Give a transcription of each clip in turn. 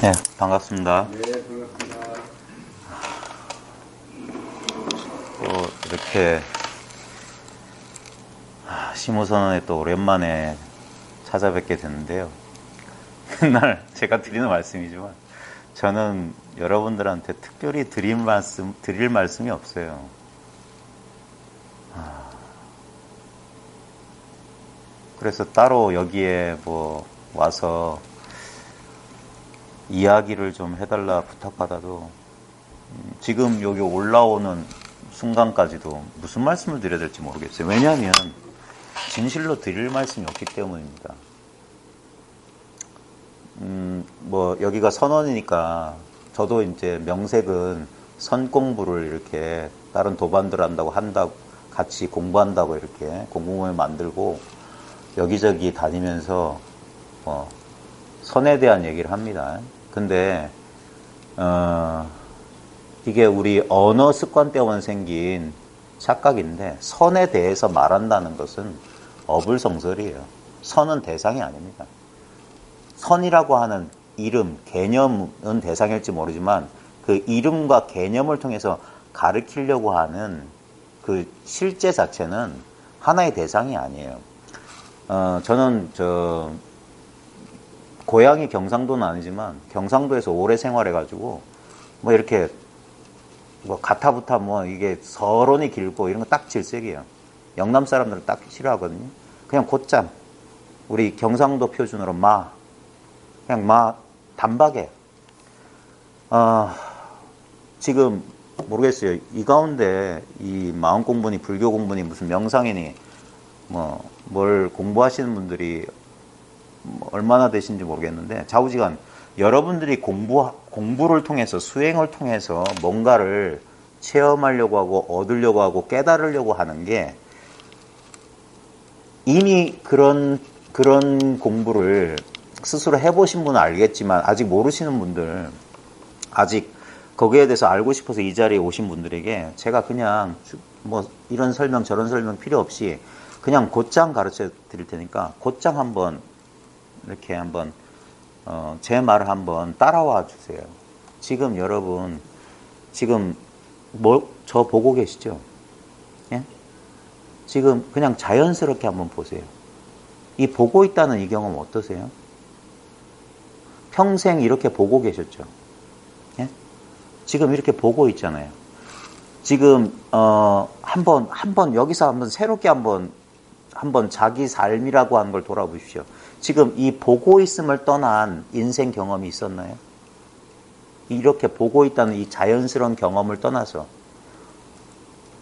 네, 반갑습니다. 네, 반갑습니다. 또 이렇게 심호선언에 또 오랜만에 찾아뵙게 됐는데요. 맨날 제가 드리는 말씀이지만 저는 여러분들한테 특별히 드릴 말씀이 없어요. 그래서 따로 여기에 뭐 와서 이야기를 좀 해달라 부탁받아도 지금 여기 올라오는 순간까지도 무슨 말씀을 드려야 될지 모르겠어요. 왜냐하면 진실로 드릴 말씀이 없기 때문입니다. 뭐 여기가 선원이니까 저도 이제 명색은 선 공부를 이렇게 다른 도반들 한다고 같이 공부한다고 이렇게 공부모임 만들고 여기저기 다니면서 선에 대한 얘기를 합니다. 근데 이게 우리 언어 습관 때문에 생긴 착각인데 선에 대해서 말한다는 것은 어불성설이에요. 선은 대상이 아닙니다. 선이라고 하는 이름, 개념은 대상일지 모르지만 그 이름과 개념을 통해서 가르치려고 하는 그 실제 자체는 하나의 대상이 아니에요. 저는 고향이 경상도는 아니지만 경상도에서 오래 생활해가지고 뭐 이렇게 뭐 가타부타 뭐 이게 서론이 길고 이런 거 딱 질색이에요. 영남 사람들은 딱 싫어하거든요. 그냥 곧장 우리 경상도 표준으로 그냥 단박에 지금 모르겠어요. 이 가운데 이 마음 공부니 불교 공부니 무슨 명상이니 뭐 뭘 공부하시는 분들이 얼마나 되신지 모르겠는데 좌우지간 여러분들이 공부를 통해서 수행을 통해서 뭔가를 체험하려고 하고 얻으려고 하고 깨달으려고 하는 게 이미 그런 공부를 스스로 해보신 분은 알겠지만 아직 모르시는 분들, 아직 거기에 대해서 알고 싶어서 이 자리에 오신 분들에게 제가 그냥 뭐 이런 설명 저런 설명 필요 없이 그냥 곧장 가르쳐 드릴 테니까 곧장 한번 이렇게 한번 제 말을 한번 따라와 주세요. 지금 여러분 지금 저 보고 계시죠? 예? 지금 그냥 자연스럽게 한번 보세요. 이 보고 있다는 이 경험 어떠세요? 평생 이렇게 보고 계셨죠? 예? 지금 이렇게 보고 있잖아요. 지금 한번 여기서 한번 새롭게 한번 자기 삶이라고 하는 걸 돌아보십시오. 지금 이 보고 있음을 떠난 인생 경험이 있었나요? 이렇게 보고 있다는 이 자연스러운 경험을 떠나서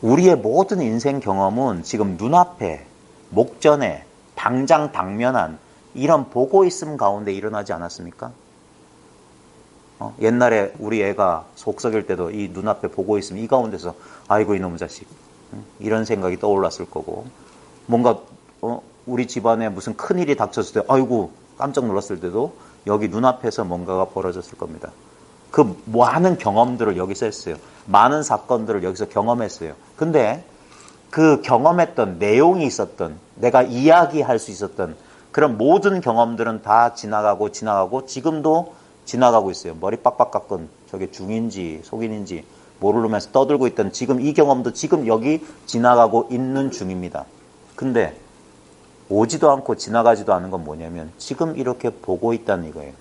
우리의 모든 인생 경험은 지금 눈앞에 목전에 당장 당면한 이런 보고 있음 가운데 일어나지 않았습니까? 옛날에 우리 애가 속썩일 때도 이 눈앞에 보고 있으면 이 가운데서 아이고 이놈의 자식 이런 생각이 떠올랐을 거고 뭔가 우리 집안에 무슨 큰일이 닥쳤을 때 아이고 깜짝 놀랐을 때도 여기 눈앞에서 뭔가가 벌어졌을 겁니다. 그 많은 경험들을 여기서 했어요. 많은 사건들을 여기서 경험했어요. 근데 그 경험했던 내용이 있었던 내가 이야기할 수 있었던 그런 모든 경험들은 다 지나가고 지금도 지나가고 있어요. 머리 빡빡 깎은 저게 중인지 속인인지 모르면서 떠들고 있던 지금 이 경험도 지금 여기 지나가고 있는 중입니다. 근데 오지도 않고 지나가지도 않은 건 뭐냐면 지금 이렇게 보고 있다는 이거예요.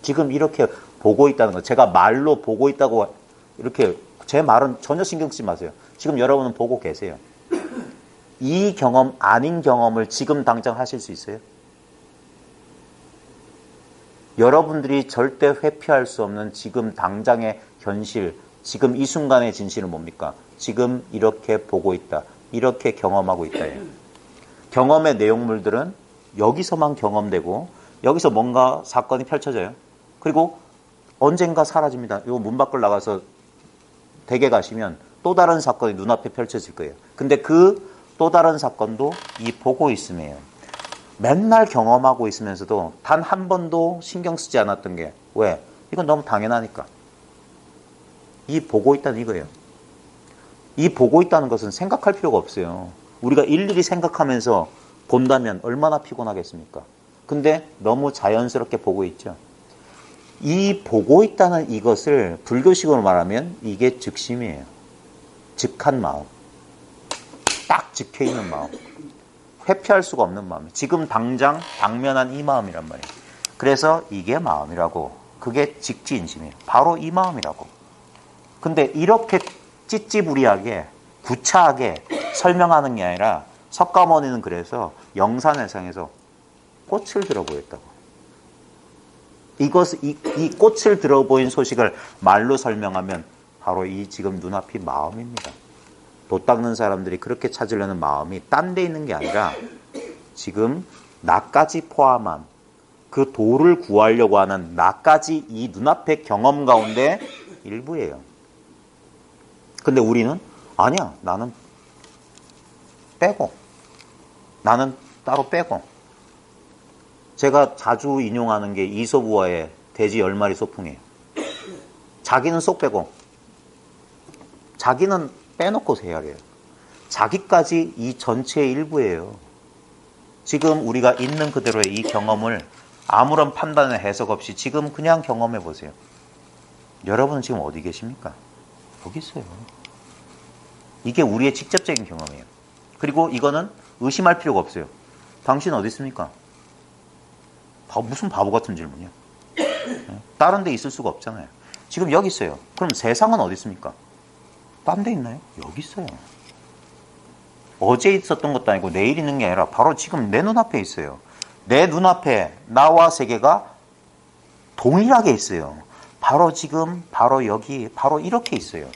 지금 이렇게 보고 있다는 거. 제가 말로 보고 있다고 이렇게 제 말은 전혀 신경 쓰지 마세요. 지금 여러분은 보고 계세요. 이 경험 아닌 경험을 지금 당장 하실 수 있어요? 여러분들이 절대 회피할 수 없는 지금 당장의 현실, 지금 이 순간의 진실은 뭡니까? 지금 이렇게 보고 있다. 이렇게 경험하고 있다. 경험의 내용물들은 여기서만 경험되고 여기서 뭔가 사건이 펼쳐져요. 그리고 언젠가 사라집니다. 요 문 밖을 나가서 댁에 가시면 또 다른 사건이 눈앞에 펼쳐질 거예요. 근데 그 또 다른 사건도 이 보고 있음이에요. 맨날 경험하고 있으면서도 단 한 번도 신경 쓰지 않았던 게 왜? 이건 너무 당연하니까. 이 보고 있다는 이거예요. 이 보고 있다는 것은 생각할 필요가 없어요. 우리가 일일이 생각하면서 본다면 얼마나 피곤하겠습니까? 근데 너무 자연스럽게 보고 있죠. 이 보고 있다는 이것을 불교식으로 말하면 이게 즉심이에요. 즉한 마음. 딱 즉해있는 마음. 회피할 수가 없는 마음. 지금 당장 당면한 이 마음이란 말이에요. 그래서 이게 마음이라고. 그게 직지인심이에요. 바로 이 마음이라고. 근데 이렇게 찌찌부리하게 구차하게 설명하는 게 아니라 석가모니는 그래서 영산회상에서 꽃을 들어 보였다고. 이 꽃을 들어 보인 소식을 말로 설명하면 바로 이 지금 눈앞이 마음입니다. 도 닦는 사람들이 그렇게 찾으려는 마음이 딴 데 있는 게 아니라 지금 나까지 포함한 그 도를 구하려고 하는 나까지 이 눈앞의 경험 가운데 일부예요. 근데 우리는 아니야. 나는 빼고. 나는 따로 빼고. 제가 자주 인용하는 게 이솝우화의 돼지 10마리 소풍이에요. 자기는 쏙 빼고 자기는 빼놓고서 헤아려요. 자기까지 이 전체의 일부예요. 지금 우리가 있는 그대로의 이 경험을 아무런 판단과 해석 없이 지금 그냥 경험해 보세요. 여러분은 지금 어디 계십니까? 여기 있어요. 이게 우리의 직접적인 경험이에요. 그리고 이거는 의심할 필요가 없어요. 당신 어디 있습니까? 무슨 바보 같은 질문이야. 다른 데 있을 수가 없잖아요. 지금 여기 있어요. 그럼 세상은 어디 있습니까? 딴 데 있나요? 여기 있어요. 어제 있었던 것도 아니고 내일 있는 게 아니라 바로 지금 내 눈앞에 있어요. 내 눈앞에 나와 세계가 동일하게 있어요. 바로 지금, 바로 여기, 바로 이렇게 있어요.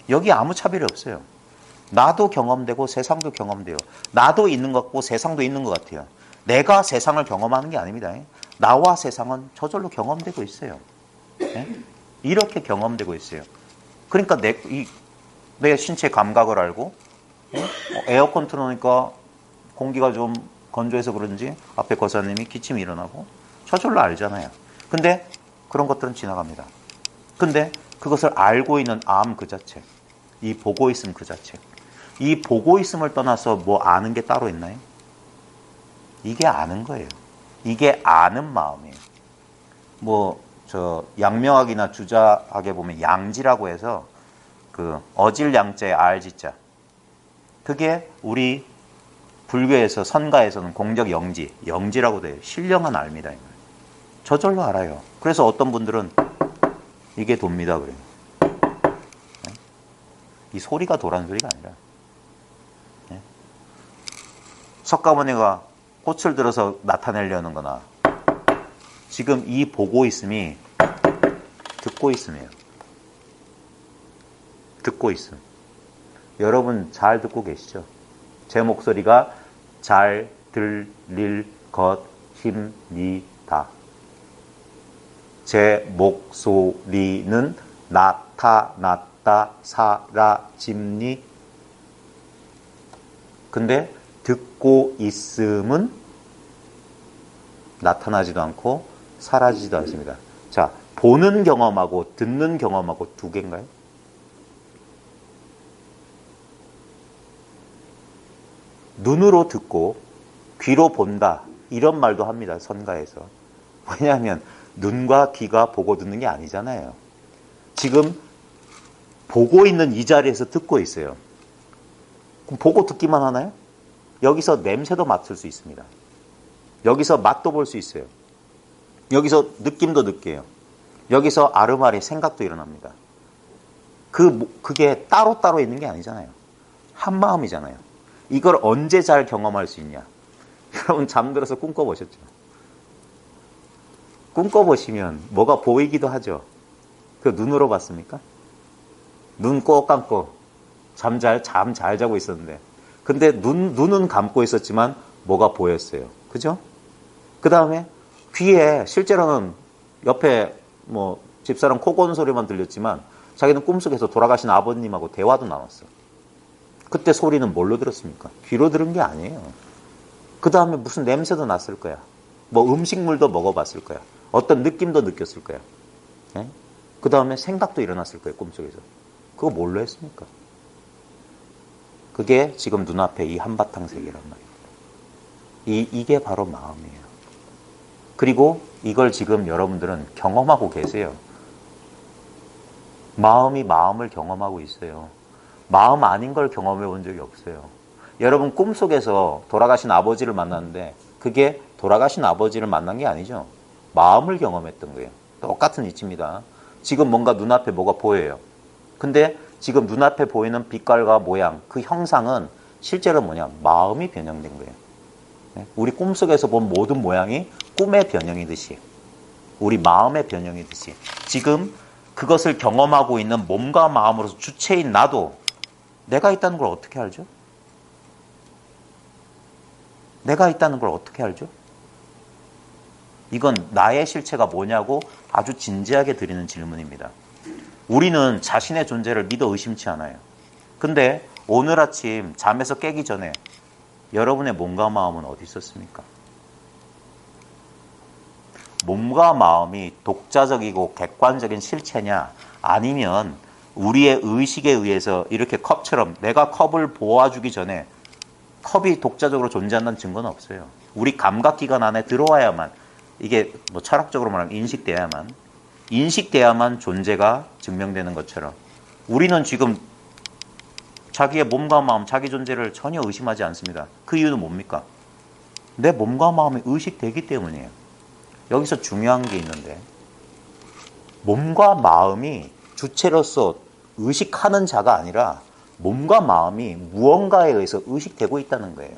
여기 아무 차별이 없어요. 나도 경험되고 세상도 경험돼요. 나도 있는 것 같고 세상도 있는 것 같아요. 내가 세상을 경험하는 게 아닙니다. 나와 세상은 저절로 경험되고 있어요. 이렇게 경험되고 있어요. 그러니까 내 신체 감각을 알고 에어컨 틀어놓으니까 공기가 좀 건조해서 그런지 앞에 거사님이 기침이 일어나고 저절로 알잖아요. 근데 그런 것들은 지나갑니다. 근데 그것을 알고 있는 암 그 자체, 이 보고 있음 그 자체, 이 보고 있음을 떠나서 뭐 아는 게 따로 있나요? 이게 아는 거예요. 이게 아는 마음이에요. 양명학이나 주자학에 보면 양지라고 해서 그 어질 양자의 알지자. 그게 우리 불교에서 선가에서는 공적 영지라고 돼요. 신령한 알미다. 저절로 알아요. 그래서 어떤 분들은 이게 돕니다 그래요. 이 소리가 도라는 소리가 아니라 석가모니가 꽃을 들어서 나타내려는 거나 지금 이 보고 있음이 듣고 있음이에요. 듣고 있음. 여러분 잘 듣고 계시죠? 제 목소리가 잘 들릴 것입니다. 제 목소리는 나타났다 사라짐니. 근데 듣고 있음은 나타나지도 않고 사라지지도 않습니다. 자, 보는 경험하고 듣는 경험하고 두 개인가요? 눈으로 듣고 귀로 본다 이런 말도 합니다. 선가에서. 왜냐하면 눈과 귀가 보고 듣는 게 아니잖아요. 지금 보고 있는 이 자리에서 듣고 있어요. 그럼 보고 듣기만 하나요? 여기서 냄새도 맡을 수 있습니다. 여기서 맛도 볼 수 있어요. 여기서 느낌도 느껴요. 여기서 아르마리 생각도 일어납니다. 그게 따로따로 있는 게 아니잖아요. 한 마음이잖아요. 이걸 언제 잘 경험할 수 있냐? 여러분 잠들어서 꿈꿔보셨죠? 꿈꿔보시면 뭐가 보이기도 하죠. 그 눈으로 봤습니까? 눈 꼭 감고 잠 잘 자고 있었는데 근데 눈은 감고 있었지만 뭐가 보였어요. 그죠? 그 다음에 귀에 실제로는 옆에 집사람 코 고는 소리만 들렸지만 자기는 꿈속에서 돌아가신 아버님하고 대화도 나눴어. 그때 소리는 뭘로 들었습니까? 귀로 들은 게 아니에요. 그 다음에 무슨 냄새도 났을 거야. 음식물도 먹어봤을 거야. 어떤 느낌도 느꼈을 거야. 그 다음에 생각도 일어났을 거예요. 꿈속에서. 그거 뭘로 했습니까? 그게 지금 눈앞에 이 한바탕 세계란 말이에요. 이게 바로 마음이에요. 그리고 이걸 지금 여러분들은 경험하고 계세요. 마음이 마음을 경험하고 있어요. 마음 아닌 걸 경험해 본 적이 없어요. 여러분 꿈속에서 돌아가신 아버지를 만났는데 그게 돌아가신 아버지를 만난 게 아니죠. 마음을 경험했던 거예요. 똑같은 이치입니다. 지금 뭔가 눈앞에 뭐가 보여요. 근데 지금 눈앞에 보이는 빛깔과 모양, 그 형상은 실제로 뭐냐? 마음이 변형된 거예요. 우리 꿈속에서 본 모든 모양이 꿈의 변형이듯이, 우리 마음의 변형이듯이 지금 그것을 경험하고 있는 몸과 마음으로서 주체인 나도 내가 있다는 걸 어떻게 알죠? 내가 있다는 걸 어떻게 알죠? 이건 나의 실체가 뭐냐고 아주 진지하게 드리는 질문입니다. 우리는 자신의 존재를 믿어 의심치 않아요. 근데 오늘 아침 잠에서 깨기 전에 여러분의 몸과 마음은 어디 있었습니까? 몸과 마음이 독자적이고 객관적인 실체냐, 아니면 우리의 의식에 의해서 이렇게 컵처럼 내가 컵을 보아주기 전에 컵이 독자적으로 존재한다는 증거는 없어요. 우리 감각기관 안에 들어와야만, 이게 뭐 철학적으로 말하면 인식돼야만 존재가 증명되는 것처럼 우리는 지금 자기의 몸과 마음, 자기 존재를 전혀 의심하지 않습니다. 그 이유는 뭡니까? 내 몸과 마음이 의식되기 때문이에요. 여기서 중요한 게 있는데, 몸과 마음이 주체로서 의식하는 자가 아니라 몸과 마음이 무언가에 의해서 의식되고 있다는 거예요.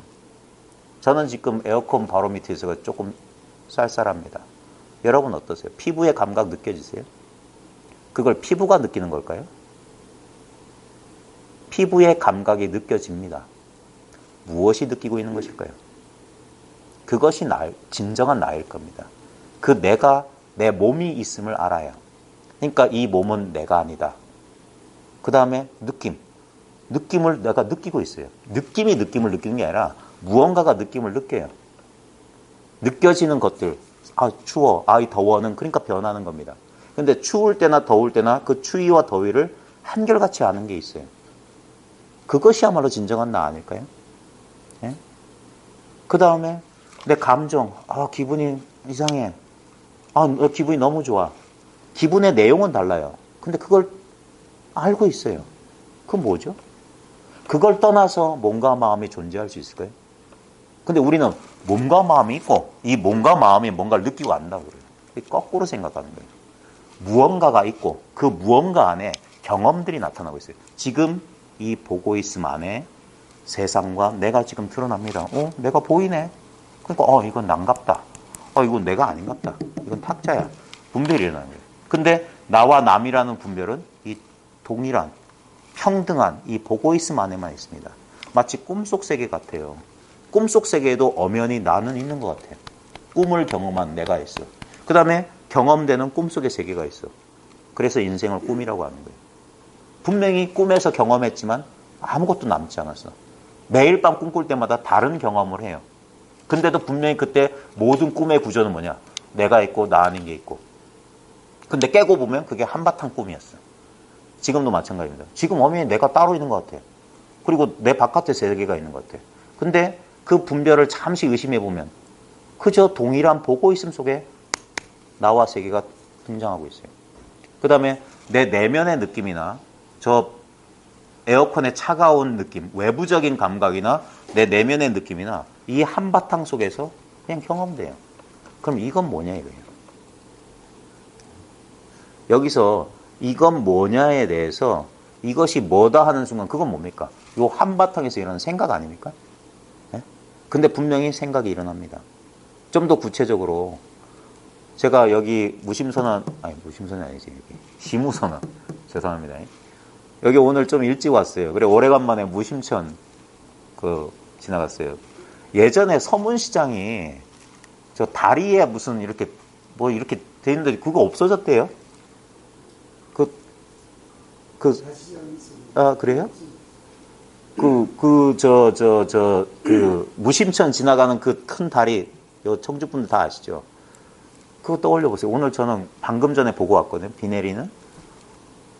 저는 지금 에어컨 바로 밑에서 조금 쌀쌀합니다. 여러분 어떠세요? 피부의 감각 느껴지세요? 그걸 피부가 느끼는 걸까요? 피부의 감각이 느껴집니다. 무엇이 느끼고 있는 것일까요? 그것이 진정한 나일 겁니다. 그 내가, 내 몸이 있음을 알아요. 그러니까 이 몸은 내가 아니다. 그 다음에 느낌을 내가 느끼고 있어요. 느낌이 느낌을 느끼는 게 아니라 무언가가 느낌을 느껴요. 느껴지는 것들, 아 추워, 아 더워는 그러니까 변하는 겁니다. 근데 추울 때나 더울 때나 그 추위와 더위를 한결같이 아는 게 있어요. 그것이야말로 진정한 나 아닐까요? 예? 그 다음에 내 감정, 아 기분이 이상해, 아 기분이 너무 좋아. 기분의 내용은 달라요. 근데 그걸 알고 있어요. 그건 뭐죠? 그걸 떠나서 몸과 마음이 존재할 수 있을까요? 근데 우리는 몸과 마음이 있고 이 몸과 마음이 뭔가를 느끼고 안다고 그래요. 거꾸로 생각하는 거예요. 무언가가 있고 그 무언가 안에 경험들이 나타나고 있어요. 지금 이 보고 있음 안에 세상과 내가 지금 드러납니다. 내가 보이네. 그러니까 이건 난갑다. 이건 내가 아닌갑다. 이건 타짜야. 분별이 일어나는 거예요. 근데 나와 남이라는 분별은 이 동일한 평등한 이 보고 있음 안에만 있습니다. 마치 꿈속 세계 같아요. 꿈속 세계에도 엄연히 나는 있는 것 같아요. 꿈을 경험한 내가 있어. 그 다음에 경험되는 꿈속의 세계가 있어. 그래서 인생을 꿈이라고 하는 거예요. 분명히 꿈에서 경험했지만 아무것도 남지 않았어. 매일 밤 꿈꿀 때마다 다른 경험을 해요. 근데도 분명히 그때 모든 꿈의 구조는 뭐냐? 내가 있고 나 아닌 게 있고. 근데 깨고 보면 그게 한바탕 꿈이었어. 지금도 마찬가지입니다. 지금 엄연히 내가 따로 있는 것 같아요. 그리고 내 바깥에 세계가 있는 것 같아요. 근데 그 분별을 잠시 의심해 보면 그저 동일한 보고 있음 속에 나와 세계가 등장하고 있어요. 그 다음에 내 내면의 느낌이나 저 에어컨의 차가운 느낌, 외부적인 감각이나 내 내면의 느낌이나 이 한바탕 속에서 그냥 경험돼요. 그럼 이건 뭐냐 이거예요. 여기서 이건 뭐냐에 대해서 이것이 뭐다 하는 순간 그건 뭡니까? 요 한바탕에서 일어나는 생각 아닙니까? 네? 근데 분명히 생각이 일어납니다. 좀 더 구체적으로 제가 여기 무심선언 아니지, 여기 시무선언, 죄송합니다. 여기 오늘 좀 일찍 왔어요. 그래 오래간만에 무심천 지나갔어요. 예전에 서문시장이 저 다리에 무슨 이렇게 뭐 이렇게 돼 있는데 그거 없어졌대요. 그래요? 무심천 지나가는 그 큰 다리, 요 청주분들 다 아시죠? 그거 떠올려 보세요. 오늘 저는 방금 전에 보고 왔거든요. 비 내리는.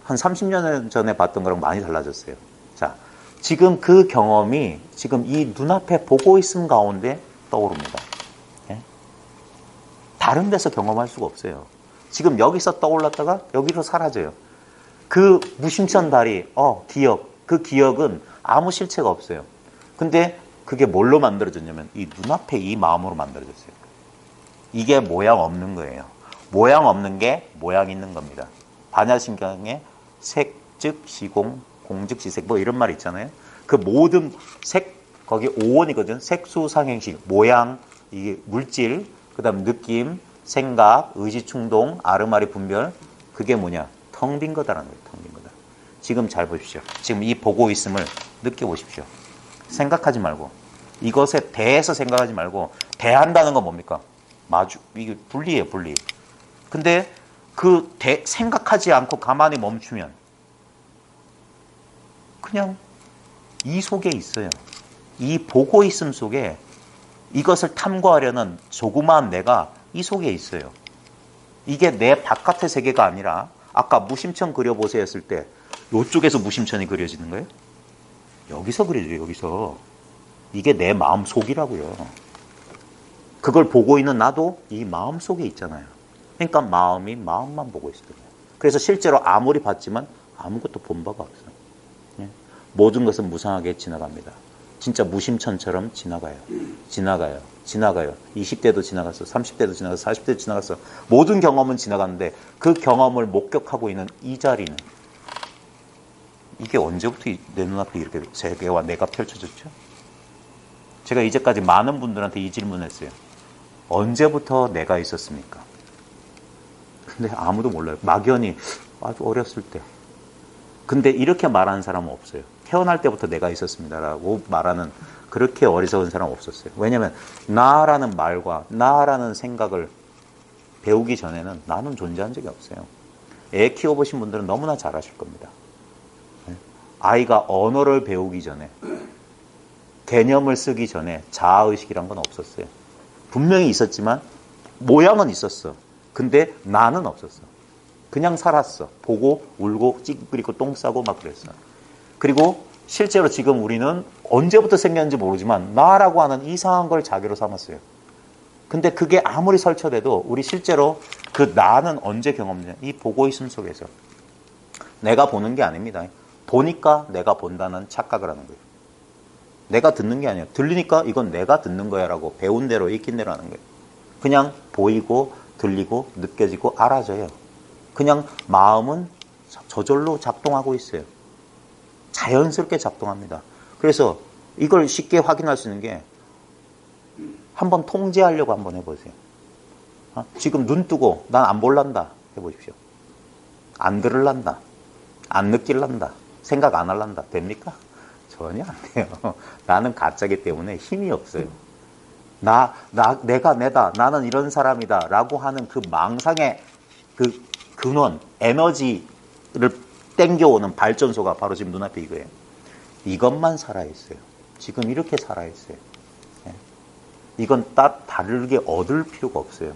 한 30년 전에 봤던 거랑 많이 달라졌어요. 자, 지금 그 경험이 지금 이 눈앞에 보고 있음 가운데 떠오릅니다. 예? 다른 데서 경험할 수가 없어요. 지금 여기서 떠올랐다가 여기로 사라져요. 그 무심천 다리, 기억, 그 기억은 아무 실체가 없어요. 근데 그게 뭘로 만들어졌냐면 이 눈앞에 이 마음으로 만들어졌어요. 이게 모양 없는 거예요. 모양 없는 게 모양 있는 겁니다. 반야신경에 색, 즉, 시공, 공즉, 시색 뭐 이런 말 있잖아요. 그 모든 색, 거기 5원이거든. 색수, 상행식, 모양, 이게 물질, 그 다음 느낌, 생각, 의지, 충동, 아르마리, 분별. 그게 뭐냐? 텅 빈 거다라는 거예요. 텅 빈 거다. 지금 잘 보십시오. 지금 이 보고 있음을 느껴보십시오. 생각하지 말고. 이것에 대해서 생각하지 말고, 대한다는 건 뭡니까? 이게 분리예요, 분리. 근데 생각하지 않고 가만히 멈추면 그냥 이 속에 있어요. 이 보고 있음 속에 이것을 탐구하려는 조그마한 내가 이 속에 있어요. 이게 내 바깥의 세계가 아니라 아까 무심천 그려보세요 했을 때 이쪽에서 무심천이 그려지는 거예요? 여기서 그려져요. 여기서. 이게 내 마음 속이라고요. 그걸 보고 있는 나도 이 마음 속에 있잖아요. 그러니까 마음이 마음만 보고 있어요. 그래서 실제로 아무리 봤지만 아무것도 본 바가 없어요. 모든 것은 무상하게 지나갑니다. 진짜 무심천처럼 지나가요. 지나가요. 지나가요. 20대도 지나갔어. 30대도 지나갔어. 40대도 지나갔어. 모든 경험은 지나갔는데 그 경험을 목격하고 있는 이 자리는 이게 언제부터 내 눈앞에 이렇게 세계와 내가 펼쳐졌죠? 제가 이제까지 많은 분들한테 이 질문을 했어요. 언제부터 내가 있었습니까? 근데 아무도 몰라요. 막연히 아주 어렸을 때. 근데 이렇게 말하는 사람은 없어요. 태어날 때부터 내가 있었습니다라고 말하는 그렇게 어리석은 사람은 없었어요. 왜냐하면 나라는 말과 나라는 생각을 배우기 전에는 나는 존재한 적이 없어요. 애 키워보신 분들은 너무나 잘 아실 겁니다. 아이가 언어를 배우기 전에 개념을 쓰기 전에 자아의식이란 건 없었어요. 분명히 있었지만 모양은 있었어. 근데 나는 없었어. 그냥 살았어. 보고 울고 찌그리고 똥 싸고 막 그랬어. 그리고 실제로 지금 우리는 언제부터 생겼는지 모르지만 나라고 하는 이상한 걸 자기로 삼았어요. 근데 그게 아무리 설쳐돼도 우리 실제로 그 나는 언제 경험되냐. 이 보고 있음 속에서. 내가 보는 게 아닙니다. 보니까 내가 본다는 착각을 하는 거예요. 내가 듣는 게 아니에요. 들리니까 이건 내가 듣는 거야 라고 배운 대로 익힌 대로 하는 거예요. 그냥 보이고 들리고 느껴지고 알아져요. 그냥 마음은 저절로 작동하고 있어요. 자연스럽게 작동합니다. 그래서 이걸 쉽게 확인할 수 있는 게 한번 통제하려고 한번 해보세요. 지금 눈 뜨고 난 안 볼란다 해보십시오. 안 들을란다. 안 느낄란다. 생각 안 할란다. 됩니까? 전혀 안 돼요. 나는 가짜기 때문에 힘이 없어요. 내가 내다. 나는 이런 사람이다. 라고 하는 그 망상의 그 근원, 에너지를 땡겨오는 발전소가 바로 지금 눈앞에 이거예요. 이것만 살아있어요. 지금 이렇게 살아있어요. 이건 다르게 얻을 필요가 없어요.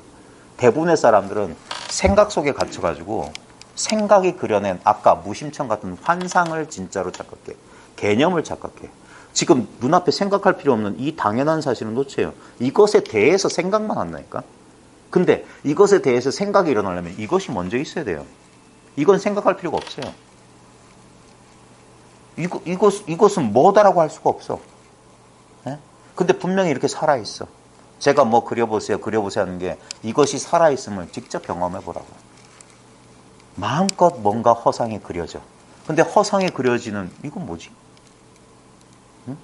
대부분의 사람들은 생각 속에 갇혀가지고 생각이 그려낸 아까 무심천 같은 환상을 진짜로 착각해. 개념을 착각해. 지금 눈앞에 생각할 필요 없는 이 당연한 사실은 놓쳐요. 이것에 대해서 생각만 한다니까. 근데 이것에 대해서 생각이 일어나려면 이것이 먼저 있어야 돼요. 이건 생각할 필요가 없어요. 이것은 뭐다라고 할 수가 없어. 네? 근데 분명히 이렇게 살아있어. 제가 뭐 그려보세요 하는 게 이것이 살아있음을 직접 경험해 보라고. 마음껏 뭔가 허상이 그려져. 근데 허상이 그려지는 이건 뭐지? 응?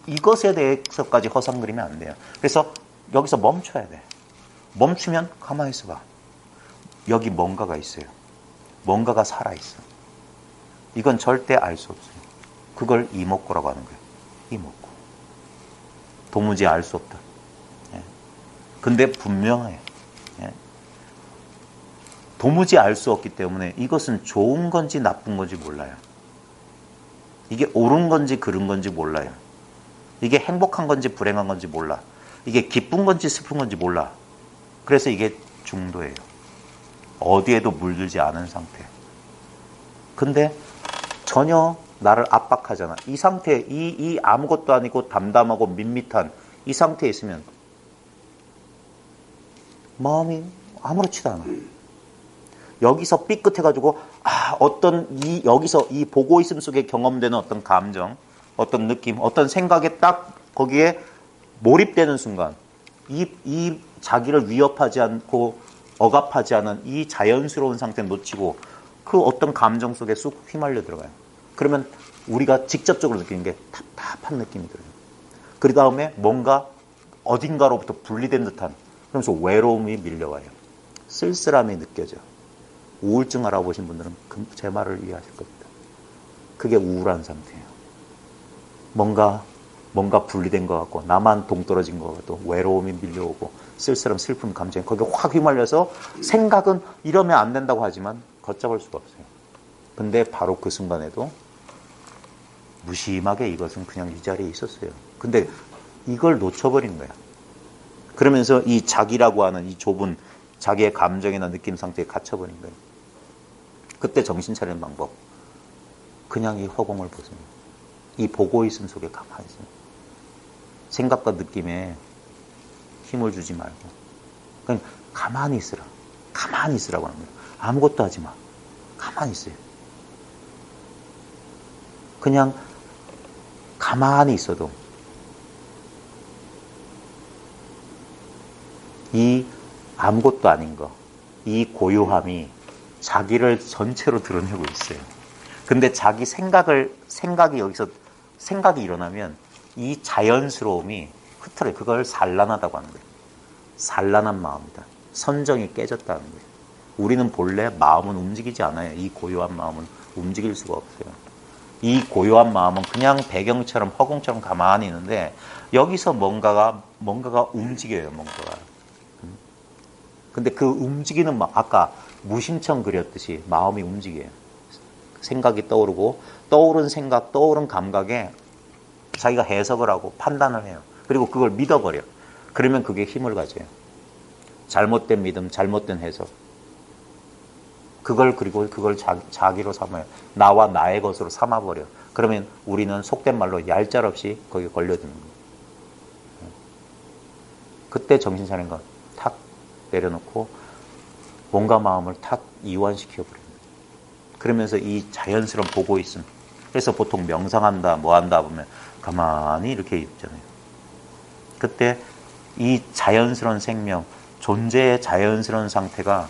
이것에 대해서까지 허상 그리면 안 돼요. 그래서 여기서 멈춰야 돼. 멈추면 가만히 있어봐. 여기 뭔가가 있어요. 뭔가가 살아있어. 이건 절대 알 수 없어요. 그걸 이목구라고 하는 거예요. 이목구. 도무지 알 수 없다. 예. 근데 분명해요. 예. 도무지 알 수 없기 때문에 이것은 좋은 건지 나쁜 건지 몰라요. 이게 옳은 건지 그른 건지 몰라요. 이게 행복한 건지 불행한 건지 몰라. 이게 기쁜 건지 슬픈 건지 몰라. 그래서 이게 중도예요. 어디에도 물들지 않은 상태. 근데 전혀 나를 압박하잖아. 이 상태, 이 아무것도 아니고 담담하고 밋밋한 이 상태에 있으면 마음이 아무렇지도 않아. 여기서 삐끗해가지고 여기서 이 보고 있음 속에 경험되는 어떤 감정, 어떤 느낌, 어떤 생각에 딱 거기에 몰입되는 순간 이 자기를 위협하지 않고 억압하지 않은 이 자연스러운 상태를 놓치고 그 어떤 감정 속에 쑥 휘말려 들어가요. 그러면 우리가 직접적으로 느끼는 게 답답한 느낌이 들어요. 그 다음에 뭔가 어딘가로부터 분리된 듯한, 그러면서 외로움이 밀려와요. 쓸쓸함이 느껴져. 우울증 알아보신 분들은 제 말을 이해하실 겁니다. 그게 우울한 상태예요. 뭔가 분리된 것 같고 나만 동떨어진 것 같고 외로움이 밀려오고 쓸쓸함, 슬픔, 감정이 거기에 확 휘말려서 생각은 이러면 안 된다고 하지만 걷잡을 수가 없어요. 근데 바로 그 순간에도 무심하게 이것은 그냥 이 자리에 있었어요. 근데 이걸 놓쳐버린 거야. 그러면서 이 자기라고 하는 이 좁은 자기의 감정이나 느낌 상태에 갇혀버린 거예요. 그때 정신 차리는 방법. 그냥 이 허공을 보세요. 이 보고 있음 속에 가만히 있어요. 생각과 느낌에 힘을 주지 말고 그냥 가만히 있으라. 가만히 있으라고 합니다. 아무것도 하지 마. 가만히 있어요. 그냥 가만히 있어도 이 아무것도 아닌 거, 이 고요함이 자기를 전체로 드러내고 있어요. 근데 자기 생각이 여기서 생각이 일어나면 이 자연스러움이 흐트러요. 그걸 산란하다고 하는 거예요. 산란한 마음이다. 선정이 깨졌다는 거예요. 우리는 본래 마음은 움직이지 않아요. 이 고요한 마음은 움직일 수가 없어요. 이 고요한 마음은 그냥 배경처럼 허공처럼 가만히 있는데 여기서 뭔가가 움직여요. 뭔가가. 근데 그 움직이는 아까 무심청 그렸듯이 마음이 움직여요. 생각이 떠오르고 떠오른 생각, 떠오른 감각에 자기가 해석을 하고 판단을 해요. 그리고 그걸 믿어버려. 그러면 그게 힘을 가져요. 잘못된 믿음, 잘못된 해석. 그리고 그걸 자기로 삼아요. 나와 나의 것으로 삼아버려. 그러면 우리는 속된 말로 얄짤없이 거기에 걸려드는 거예요. 그때 정신 차린 건 탁 내려놓고 몸과 마음을 탁 이완시켜버려요. 그러면서 이 자연스러운 보고 있음. 그래서 보통 명상한다, 뭐 한다 보면 가만히 이렇게 있잖아요. 그때 이 자연스러운 생명, 존재의 자연스러운 상태가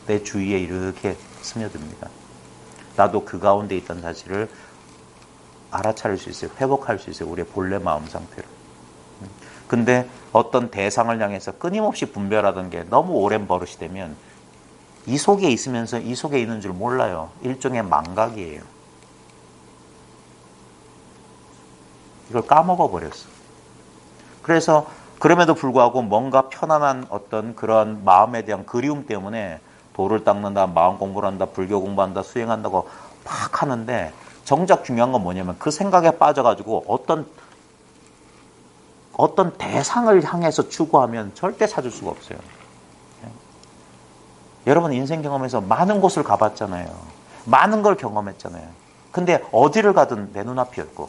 내 주위에 이렇게 스며듭니다. 나도 그 가운데 있던 사실을 알아차릴 수 있어요. 회복할 수 있어요. 우리의 본래 마음 상태를. 근데 어떤 대상을 향해서 끊임없이 분별하던 게 너무 오랜 버릇이 되면 이 속에 있으면서 이 속에 있는 줄 몰라요. 일종의 망각이에요. 이걸 까먹어 버렸어. 그래서 그럼에도 불구하고 뭔가 편안한 어떤 그런 마음에 대한 그리움 때문에 도를 닦는다, 마음 공부를 한다, 불교 공부한다, 수행한다고 막 하는데 정작 중요한 건 뭐냐면 그 생각에 빠져가지고 어떤 대상을 향해서 추구하면 절대 찾을 수가 없어요. 여러분 인생 경험에서 많은 곳을 가봤잖아요. 많은 걸 경험했잖아요. 근데 어디를 가든 내 눈앞이었고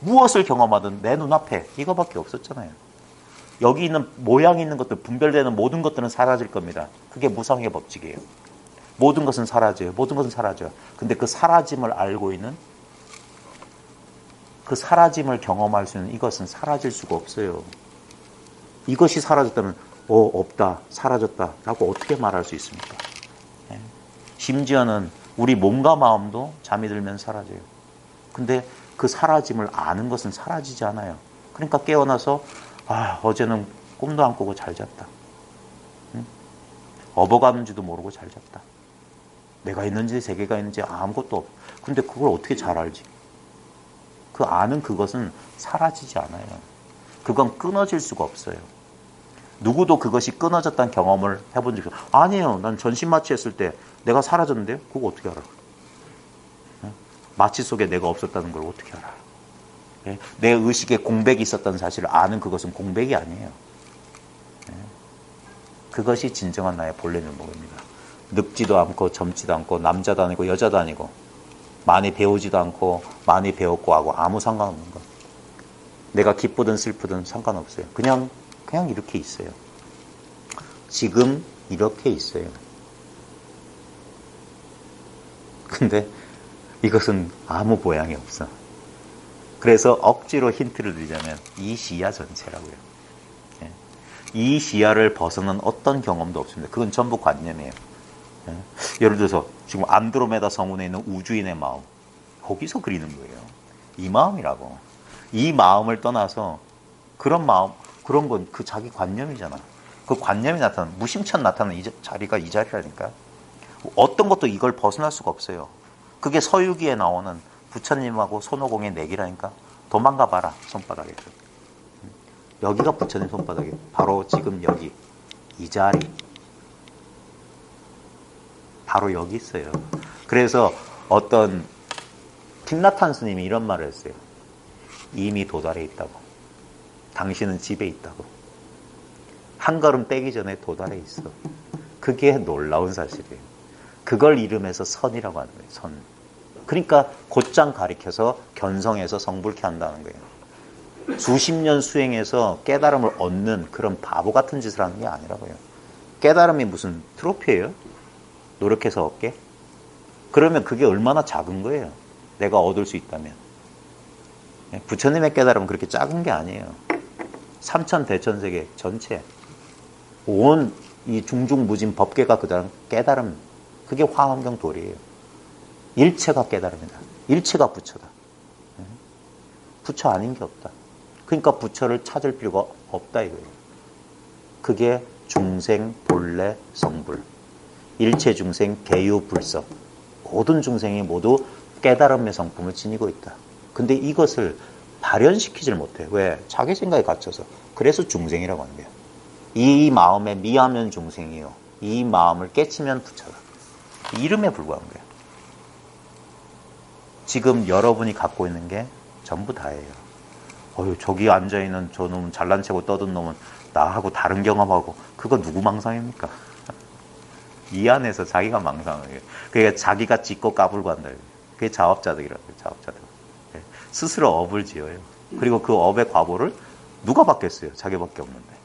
무엇을 경험하든 내 눈앞에 이거밖에 없었잖아요. 여기 있는 모양이 있는 것들, 분별되는 모든 것들은 사라질 겁니다. 그게 무상의 법칙이에요. 모든 것은 사라져요. 모든 것은 사라져요. 근데 그 사라짐을 알고 있는, 그 사라짐을 경험할 수 있는 이것은 사라질 수가 없어요. 이것이 사라졌다면 없다, 사라졌다 라고 어떻게 말할 수 있습니까? 심지어는 우리 몸과 마음도 잠이 들면 사라져요. 근데 그 사라짐을 아는 것은 사라지지 않아요. 그러니까 깨어나서 어제는 꿈도 안 꾸고 잘 잤다. 업어가는지도 모르고 잘 잤다. 내가 있는지 세계가 있는지 아무것도 없어. 근데 그걸 어떻게 잘 알지? 그 아는 그것은 사라지지 않아요. 그건 끊어질 수가 없어요. 누구도 그것이 끊어졌다는 경험을 해본 적이 없어요. 아니에요. 난 전신 마취했을 때 내가 사라졌는데요? 그거 어떻게 알아? 마취 속에 내가 없었다는 걸 어떻게 알아? 내 의식에 공백이 있었다는 사실을 아는 그것은 공백이 아니에요. 그것이 진정한 나의 본래 면목입니다. 늙지도 않고 젊지도 않고 남자도 아니고 여자도 아니고 많이 배우지도 않고 많이 배웠고 하고 아무 상관없는 것. 내가 기쁘든 슬프든 상관없어요. 그냥 이렇게 있어요. 지금 이렇게 있어요. 근데 이것은 아무 보양이 없어. 그래서 억지로 힌트를 드리자면 이 시야 전체라고요. 예. 이 시야를 벗어난 어떤 경험도 없습니다. 그건 전부 관념이에요. 예. 예를 들어서 지금 안드로메다 성운에 있는 우주인의 마음, 거기서 그리는 거예요. 이 마음이라고. 이 마음을 떠나서 그런 마음, 그런 건 그 자기 관념이잖아. 그 관념이 나타나는, 무심천 나타나는 자리가 이 자리라니까. 어떤 것도 이걸 벗어날 수가 없어요. 그게 서유기에 나오는 부처님하고 손오공의 내기라니까. 도망가 봐라, 손바닥에서. 여기가 부처님 손바닥이에요. 바로 지금 여기. 이 자리. 바로 여기 있어요. 그래서 어떤 틱나탄 스님이 이런 말을 했어요. 이미 도달해 있다고. 당신은 집에 있다고. 한 걸음 떼기 전에 도달해 있어. 그게 놀라운 사실이에요. 그걸 이름해서 선이라고 하는 거예요. 선. 그러니까 곧장 가리켜서 견성해서 성불케 한다는 거예요. 수십 년 수행해서 깨달음을 얻는 그런 바보 같은 짓을 하는 게 아니라고요. 깨달음이 무슨 트로피예요? 노력해서 얻게? 그러면 그게 얼마나 작은 거예요. 내가 얻을 수 있다면. 부처님의 깨달음은 그렇게 작은 게 아니에요. 삼천대천세계 전체 온 이 중중무진 법계가 그다음 깨달음, 그게 화엄경 도리예요. 일체가 깨달음이다. 일체가 부처다. 부처 아닌 게 없다. 그러니까 부처를 찾을 필요가 없다 이거예요. 그게 중생 본래 성불, 일체 중생 개유불섭, 모든 중생이 모두 깨달음의 성품을 지니고 있다. 근데 이것을 발현시키질 못해. 왜? 자기 생각에 갇혀서. 그래서 중생이라고 하는 거예요. 이 마음에 미하면 중생이요, 이 마음을 깨치면 부처다. 이름에 불과한 거예요. 지금 여러분이 갖고 있는 게 전부 다예요. 저기 앉아있는 저 놈은 잘난 체고 떠든 놈은 나하고 다른 경험하고, 그거 누구 망상입니까? 이 안에서 자기가 망상을 해요. 그러니까 자기가 짓고 까불고 한다. 그게 자업자득이라고 해요. 자업자득. 스스로 업을 지어요. 그리고 그 업의 과보를 누가 받겠어요? 자기밖에 없는데.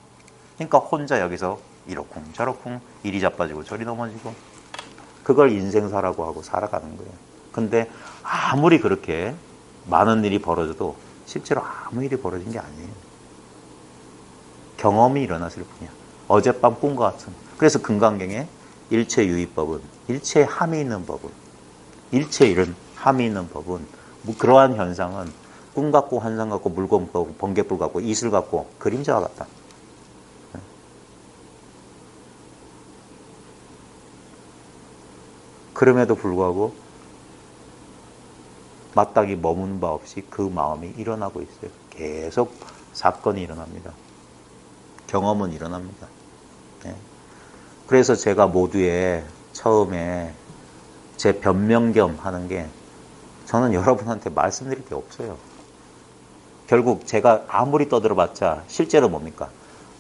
그러니까 혼자 여기서 이러쿵 저러쿵, 이리 자빠지고 저리 넘어지고, 그걸 인생사라고 하고 살아가는 거예요. 근데 아무리 그렇게 많은 일이 벌어져도 실제로 아무 일이 벌어진 게 아니에요. 경험이 일어났을 뿐이야. 어젯밤 꿈과 같은. 그래서 금강경에 일체 유의법은, 일체에 함이 있는 법은, 일체에 이런 함이 있는 법은, 뭐 그러한 현상은 꿈 같고 환상 같고 물건 같고 번개불 같고 이슬 같고 그림자와 같다. 그럼에도 불구하고 마땅히 머무는 바 없이 그 마음이 일어나고 있어요. 계속 사건이 일어납니다. 경험은 일어납니다. 네. 그래서 제가 모두에 처음에 제 변명 겸 하는 게, 저는 여러분한테 말씀드릴 게 없어요. 결국 제가 아무리 떠들어봤자 실제로 뭡니까?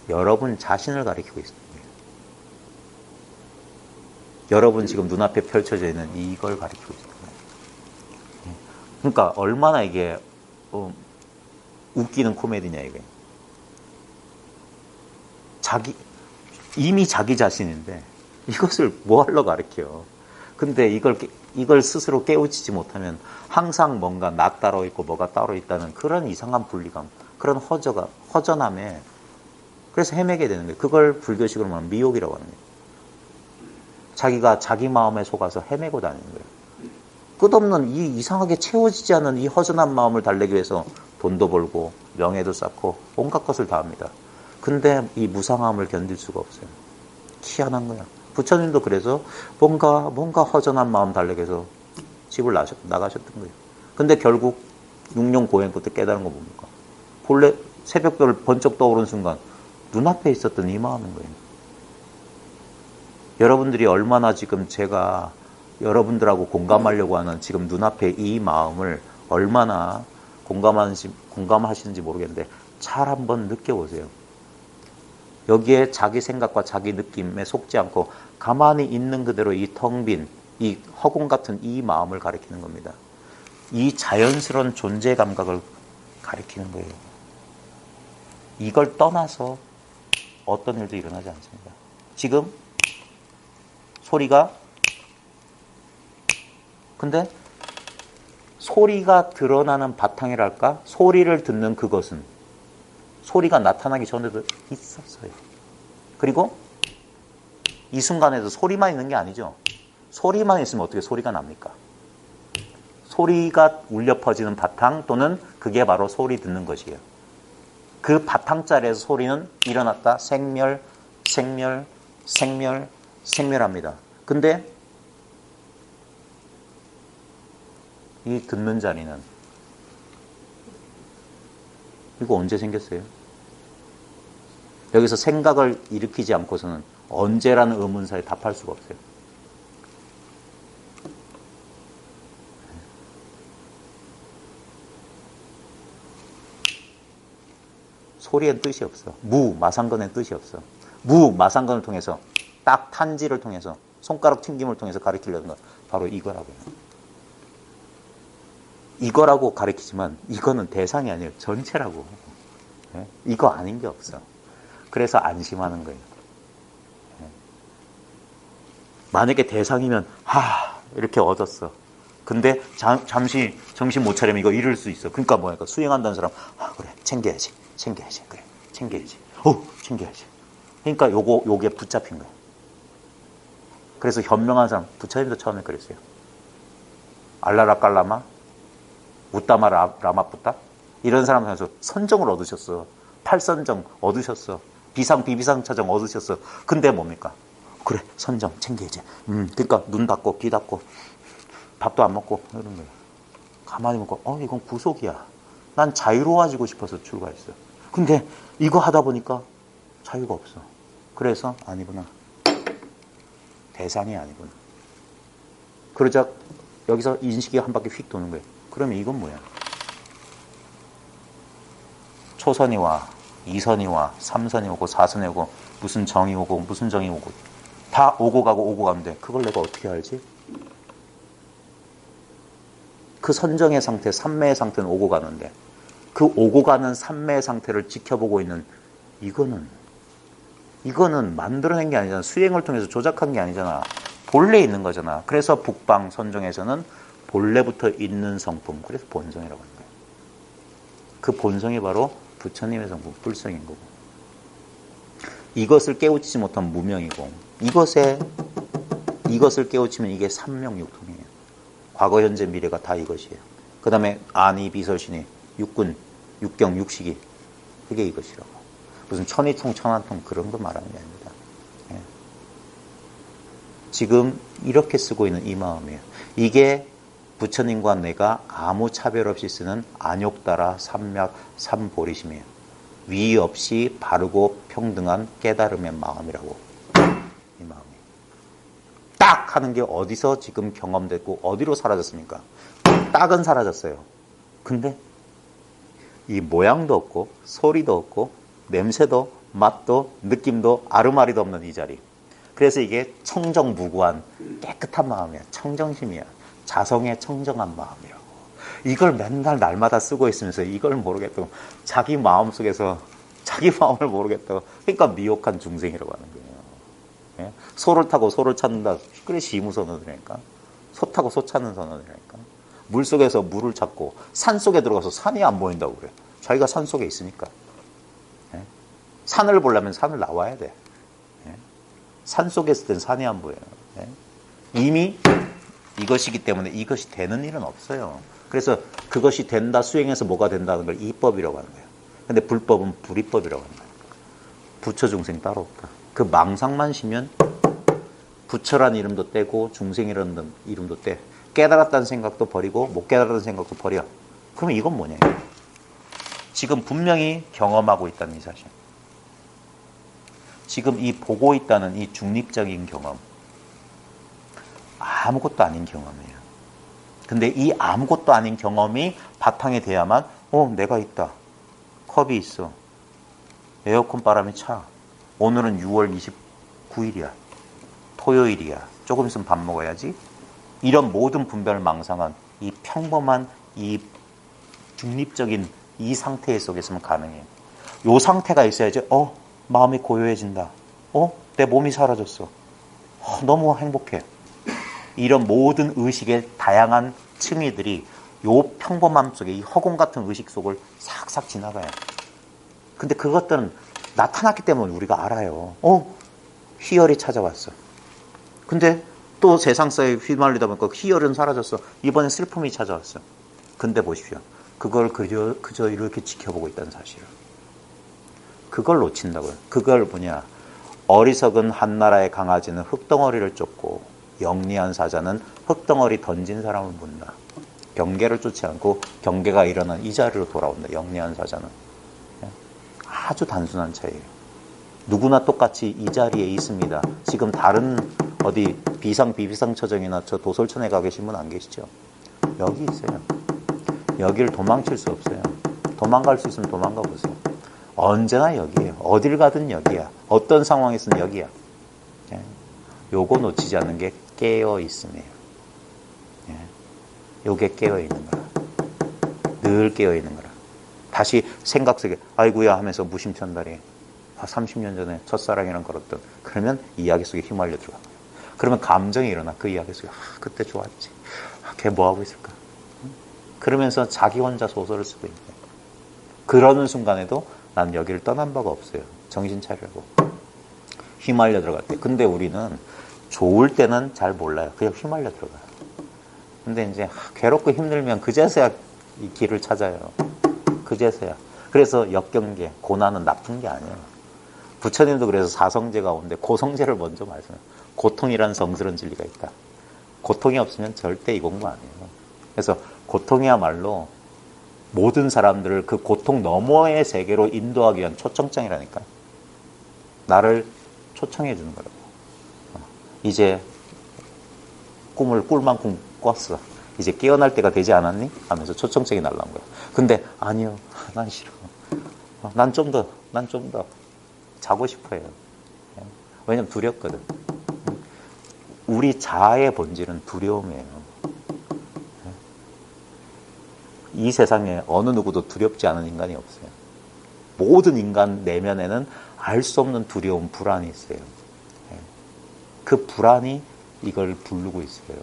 여러분 자신을 가리키고 있습니다. 여러분 지금 눈앞에 펼쳐져 있는 이걸 가리키고 있습니다. 그러니까 얼마나 이게 웃기는 코미디냐 이게. 이미 자기 자신인데 이것을 뭐 하러 가르쳐. 근데 이걸 스스로 깨우치지 못하면 항상 뭔가 나 따로 있고 뭐가 따로 있다는 그런 이상한 분리감, 그런 허전함에 그래서 헤매게 되는 거예요. 그걸 불교식으로 말하면 미혹이라고 하는 거예요. 자기가 자기 마음에 속아서 헤매고 다니는 거예요. 끝없는 이 이상하게 채워지지 않는 이 허전한 마음을 달래기 위해서 돈도 벌고 명예도 쌓고 온갖 것을 다 합니다. 근데 이 무상함을 견딜 수가 없어요. 희한한 거야. 부처님도 그래서 뭔가 허전한 마음 달래기 위해서 집을 나가셨던 거예요. 근데 결국 육룡 고행 끝에 깨달은 거 뭡니까? 본래 새벽별 번쩍 떠오른 순간 눈앞에 있었던 이 마음인 거예요. 여러분들이 얼마나 지금 제가 여러분들하고 공감하려고 하는 지금 눈앞에 이 마음을 얼마나 공감하시는지 모르겠는데 잘 한번 느껴보세요. 여기에 자기 생각과 자기 느낌에 속지 않고 가만히 있는 그대로 이 텅 빈, 이 허공 같은 이 마음을 가리키는 겁니다. 이 자연스러운 존재 감각을 가리키는 거예요. 이걸 떠나서 어떤 일도 일어나지 않습니다. 지금 소리가, 근데 소리가 드러나는 바탕이랄까? 소리를 듣는 그것은 소리가 나타나기 전에도 있었어요. 그리고 이 순간에도 소리만 있는 게 아니죠. 소리만 있으면 어떻게 소리가 납니까? 소리가 울려 퍼지는 바탕 또는 그게 바로 소리 듣는 것이에요. 그 바탕자리에서 소리는 일어났다. 생멸, 생멸, 생멸, 생멸합니다. 근데 이 듣는 자리는 이거 언제 생겼어요? 여기서 생각을 일으키지 않고서는 언제라는 의문사에 답할 수가 없어요. 소리엔 뜻이 없어. 마상건엔 뜻이 없어. 마상건을 통해서 딱 탄지를 통해서 손가락 튕김을 통해서 가리키려는 건 바로 이거라고요. 이거라고 가리키지만 이거는 대상이 아니에요. 전체라고. 네? 이거 아닌 게 없어. 그래서 안심하는 거예요. 네? 만약에 대상이면 이렇게 얻었어. 근데 잠시 정신 못 차리면 이거 잃을 수 있어. 그러니까 뭐야? 수행한다는 사람 그래 챙겨야지. 그래 챙겨야지. 챙겨야지. 그러니까 요게 붙잡힌 거예요. 그래서 현명한 사람, 부처님도 처음에 그랬어요. 알라라 깔라마 우따마 라마푸타 이런 사람 중에서 선정을 얻으셨어. 팔선정 얻으셨어. 비상 비비상 차정 얻으셨어. 근데 뭡니까? 그래 선정 챙겨야지. 그러니까 눈 닫고 귀 닫고 밥도 안 먹고 이런 거예요. 가만히 보고 이건 구속이야. 난 자유로워지고 싶어서 출가했어. 근데 이거 하다 보니까 자유가 없어. 그래서 아니구나. 대상이 아니구나. 그러자 여기서 인식이 한 바퀴 휙 도는 거예요. 그러면 이건 뭐야? 초선이 와, 2선이 와, 3선이 오고 4선이 오고 무슨 정이 오고 무슨 정이 오고 다 오고 가는데 그걸 내가 어떻게 알지? 그 선정의 상태, 삼매의 상태는 오고 가는데 그 오고 가는 삼매의 상태를 지켜보고 있는 이거는 만들어낸 게 아니잖아. 수행을 통해서 조작한 게 아니잖아. 본래 있는 거잖아. 그래서 북방 선정에서는 본래부터 있는 성품, 그래서 본성이라고 하는 거예요. 그 본성이 바로 부처님의 성품, 불성인 거고. 이것을 깨우치지 못한 무명이고, 이것을 깨우치면 이게 삼명육통이에요. 과거, 현재, 미래가 다 이것이에요. 그 다음에 안이, 비설신이, 육군, 육경, 육식이, 그게 이것이라고. 무슨 천이통, 천안통 그런 거 말하는 게 아닙니다. 예. 지금 이렇게 쓰고 있는 이 마음이에요. 이게 부처님과 내가 아무 차별 없이 쓰는 안욕따라 삼맥 삼보리심이에요. 위 없이 바르고 평등한 깨달음의 마음이라고. 이 마음이 딱 하는 게 어디서 지금 경험됐고 어디로 사라졌습니까? 딱은 사라졌어요. 근데 이 모양도 없고 소리도 없고 냄새도 맛도 느낌도 아르마리도 없는 이 자리. 그래서 이게 청정무구한 깨끗한 마음이야. 청정심이야. 자성의 청정한 마음이라고. 이걸 맨날 날마다 쓰고 있으면서 이걸 모르겠다고. 자기 마음속에서 자기 마음을 모르겠다고. 그러니까 미혹한 중생이라고 하는 거예요. 예? 소를 타고 소를 찾는다. 그래 시무선언이라니까. 소 타고 소 찾는 선언이라니까. 물속에서 물을 찾고 산속에 들어가서 산이 안 보인다고 그래. 자기가 산속에 있으니까. 예? 산을 보려면 산을 나와야 돼. 예? 산속에 있을 땐 산이 안 보여요. 예? 이미 이것이기 때문에 이것이 되는 일은 없어요. 그래서 그것이 된다, 수행해서 뭐가 된다는 걸 이법이라고 하는 거예요. 근데 불법은 불이법이라고 하는 거예요. 부처 중생 따로 없다. 그 망상만 쉬면 부처란 이름도 떼고 중생이라는 이름도 떼. 깨달았다는 생각도 버리고 못 깨달았다는 생각도 버려. 그러면 이건 뭐냐? 지금 분명히 경험하고 있다는 이 사실. 지금 이 보고 있다는 이 중립적인 경험. 아무것도 아닌 경험이에요. 근데 이 아무것도 아닌 경험이 바탕이 돼야만 내가 있다. 컵이 있어. 에어컨 바람이 차. 오늘은 6월 29일이야. 토요일이야. 조금 있으면 밥 먹어야지. 이런 모든 분별 망상은 이 평범한 이 중립적인 이 상태 속에서만 가능해요. 이 상태가 있어야지 마음이 고요해진다. 내 몸이 사라졌어. 너무 행복해. 이런 모든 의식의 다양한 층위들이 요 평범함 속에 이 허공 같은 의식 속을 싹싹 지나가요. 근데 그것들은 나타났기 때문에 우리가 알아요. 희열이 찾아왔어. 근데 또 세상사에 휘말리다 보니까 희열은 사라졌어. 이번엔 슬픔이 찾아왔어. 근데 보십시오. 그걸 그저 이렇게 지켜보고 있다는 사실을. 그걸 놓친다고요. 그걸 뭐냐. 어리석은 한나라의 강아지는 흙덩어리를 쫓고 영리한 사자는 흙덩어리 던진 사람을 묻는다. 경계를 쫓지 않고 경계가 일어난 이 자리로 돌아온다. 영리한 사자는. 아주 단순한 차이예요. 누구나 똑같이 이 자리에 있습니다. 지금 다른 어디 비상처정이나 저 도솔천에 가 계신 분 안 계시죠? 여기 있어요. 여기를 도망칠 수 없어요. 도망갈 수 있으면 도망가 보세요. 언제나 여기에요. 어딜 가든 여기야. 어떤 상황에서는 여기야. 요거 놓치지 않는 게 깨어 있음이에요. 요게 깨어 있는 거라. 늘 깨어 있는 거라. 다시 생각 속에 아이고야 하면서 무심천달이 30년 전에 첫사랑이랑 걸었던 그러면 이야기 속에 휘말려 들어간 거예요. 그러면 감정이 일어나. 그 이야기 속에 그때 좋았지. 걔 뭐하고 있을까? 그러면서 자기 혼자 소설을 쓰고 있는 거예요. 그러는 순간에도 난 여기를 떠난 바가 없어요. 정신 차리라고. 휘말려 들어갈 때. 근데 우리는 좋을 때는 잘 몰라요. 그냥 휘말려 들어가요. 근데 이제 괴롭고 힘들면 그제서야 이 길을 찾아요. 그제서야. 그래서 역경계, 고난은 나쁜 게 아니에요. 부처님도 그래서 사성제 가운데 고성제를 먼저 말씀해요. 고통이란 성스러운 진리가 있다. 고통이 없으면 절대 이 공부 안 해요. 그래서 고통이야말로 모든 사람들을 그 고통 너머의 세계로 인도하기 위한 초청장이라니까. 나를 초청해 주는 거라고. 이제 꿈을 꿀 만큼 꿨어. 이제 깨어날 때가 되지 않았니? 하면서 초청장이 날라온 거야. 근데 아니요. 난 싫어. 난 좀 더 자고 싶어요. 왜냐면 두렵거든. 우리 자아의 본질은 두려움이에요. 이 세상에 어느 누구도 두렵지 않은 인간이 없어요. 모든 인간 내면에는 알 수 없는 두려움, 불안이 있어요. 그 불안이 이걸 부르고 있어요.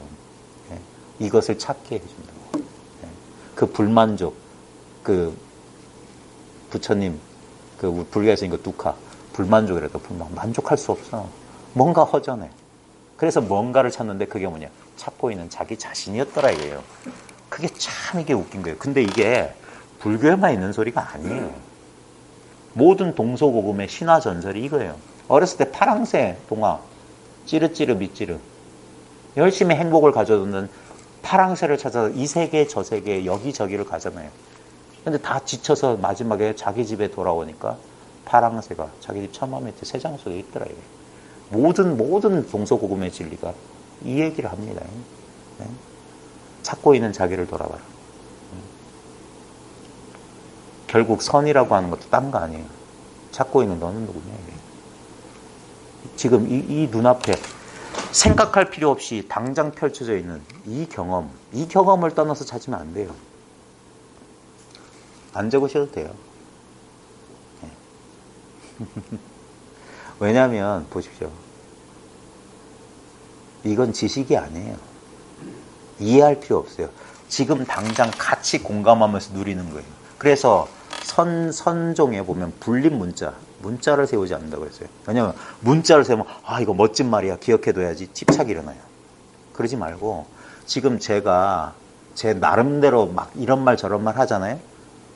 이것을 찾게 해준다고. 그 불만족, 그 부처님, 그 불교에서 이거 두카, 불만족이라도 만족할 수 없어. 뭔가 허전해. 그래서 뭔가를 찾는데 그게 뭐냐? 찾고 있는 자기 자신이었더라 이거예요. 그게 참 이게 웃긴 거예요. 근데 이게 불교에만 있는 소리가 아니에요. 모든 동서고금의 신화 전설이 이거예요. 어렸을 때 파랑새 동화, 찌르찌르 밑찌르. 열심히 행복을 가져오는 파랑새를 찾아서 이 세계 저 세계 여기저기를 가잖아요. 근데 다 지쳐서 마지막에 자기 집에 돌아오니까 파랑새가 자기 집 천막 밑에 새장 속에 있더라 이거예요. 모든 동서고금의 진리가 이 얘기를 합니다. 찾고 있는 자기를 돌아봐라. 결국 선이라고 하는 것도 딴 거 아니에요. 찾고 있는 너는 누구냐 이게. 지금 이 눈앞에 생각할 필요 없이 당장 펼쳐져 있는 이 경험을 떠나서 찾으면 안 돼요. 안 적으셔도 돼요. 왜냐하면 보십시오. 이건 지식이 아니에요. 이해할 필요 없어요. 지금 당장 같이 공감하면서 누리는 거예요. 그래서 선종에 보면 불림 문자를 세우지 않는다고 했어요. 왜냐하면 문자를 세우면 이거 멋진 말이야 기억해둬야지 집착이 일어나요. 그러지 말고 지금 제가 제 나름대로 막 이런 말 저런 말 하잖아요.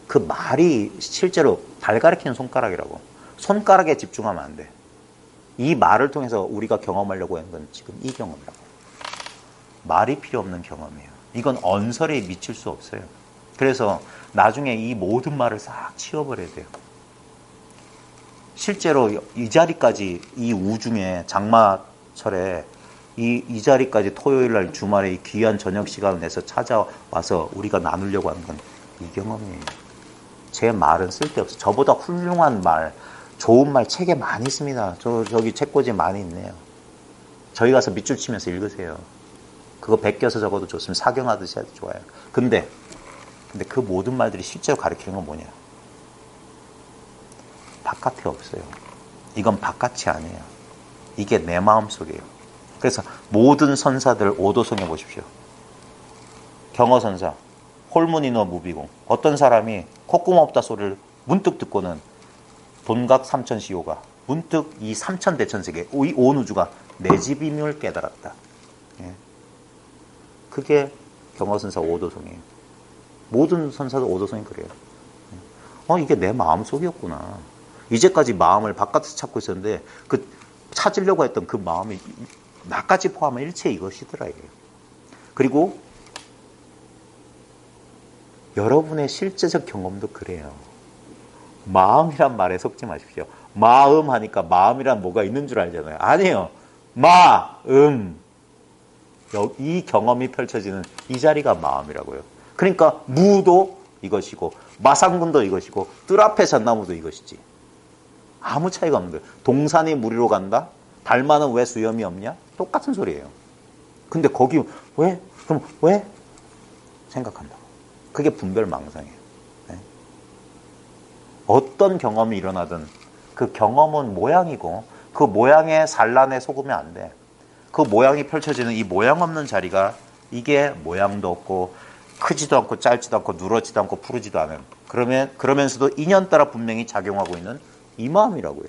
그 말이 실제로 달 가리키는 손가락이라고. 손가락에 집중하면 안 돼. 이 말을 통해서 우리가 경험하려고 하는 건 지금 이 경험이라고. 말이 필요 없는 경험이에요. 이건 언설에 미칠 수 없어요. 그래서 나중에 이 모든 말을 싹 치워버려야 돼요. 실제로 이 자리까지 이 우중에 장마철에 이 자리까지 토요일날 주말에 이 귀한 저녁 시간을 내서 찾아와서 우리가 나누려고 하는 건 이 경험이에요. 제 말은 쓸데없어요. 저보다 훌륭한 말, 좋은 말 책에 많이 있습니다. 저기 책꽂이에 많이 있네요. 저희 가서 밑줄 치면서 읽으세요. 그거 베껴서 적어도 좋습니다. 사경하듯이 해도 좋아요. 근데 그 모든 말들이 실제로 가리키는 건 뭐냐? 바깥에 없어요. 이건 바깥이 아니에요. 이게 내 마음속이에요. 그래서 모든 선사들 오도성해 보십시오. 경어선사, 홀문인어 무비공. 어떤 사람이 콧구멍 없다 소리를 문득 듣고는 돈각 삼천시호가 문득 이 삼천대천세계, 이 온 우주가 내 집임을 깨달았다. 예. 그게 경어선사 오도성이에요. 모든 선사도 오도성이 그래요. 이게 내 마음속이었구나. 이제까지 마음을 바깥에서 찾고 있었는데 그 찾으려고 했던 그 마음이 나까지 포함한 일체 이것이더라. 이게. 그리고 여러분의 실제적 경험도 그래요. 마음이란 말에 속지 마십시오. 마음 하니까 마음이란 뭐가 있는 줄 알잖아요. 아니에요. 마음. 이 경험이 펼쳐지는 이 자리가 마음이라고요. 그러니까 무도 이것이고 마상군도 이것이고 뜰 앞에 잣나무도 이것이지. 아무 차이가 없는 거예요. 동산이 무리로 간다? 달마는 왜 수염이 없냐? 똑같은 소리예요. 근데 거기 왜? 그럼 왜? 생각한다. 그게 분별망상이에요. 네? 어떤 경험이 일어나든 그 경험은 모양이고 그 모양의 산란에 속으면 안 돼. 그 모양이 펼쳐지는 이 모양 없는 자리가 이게 모양도 없고 크지도 않고 짧지도 않고 누렇지도 않고 푸르지도 않은 그러면서도 인연 따라 분명히 작용하고 있는 이 마음이라고요.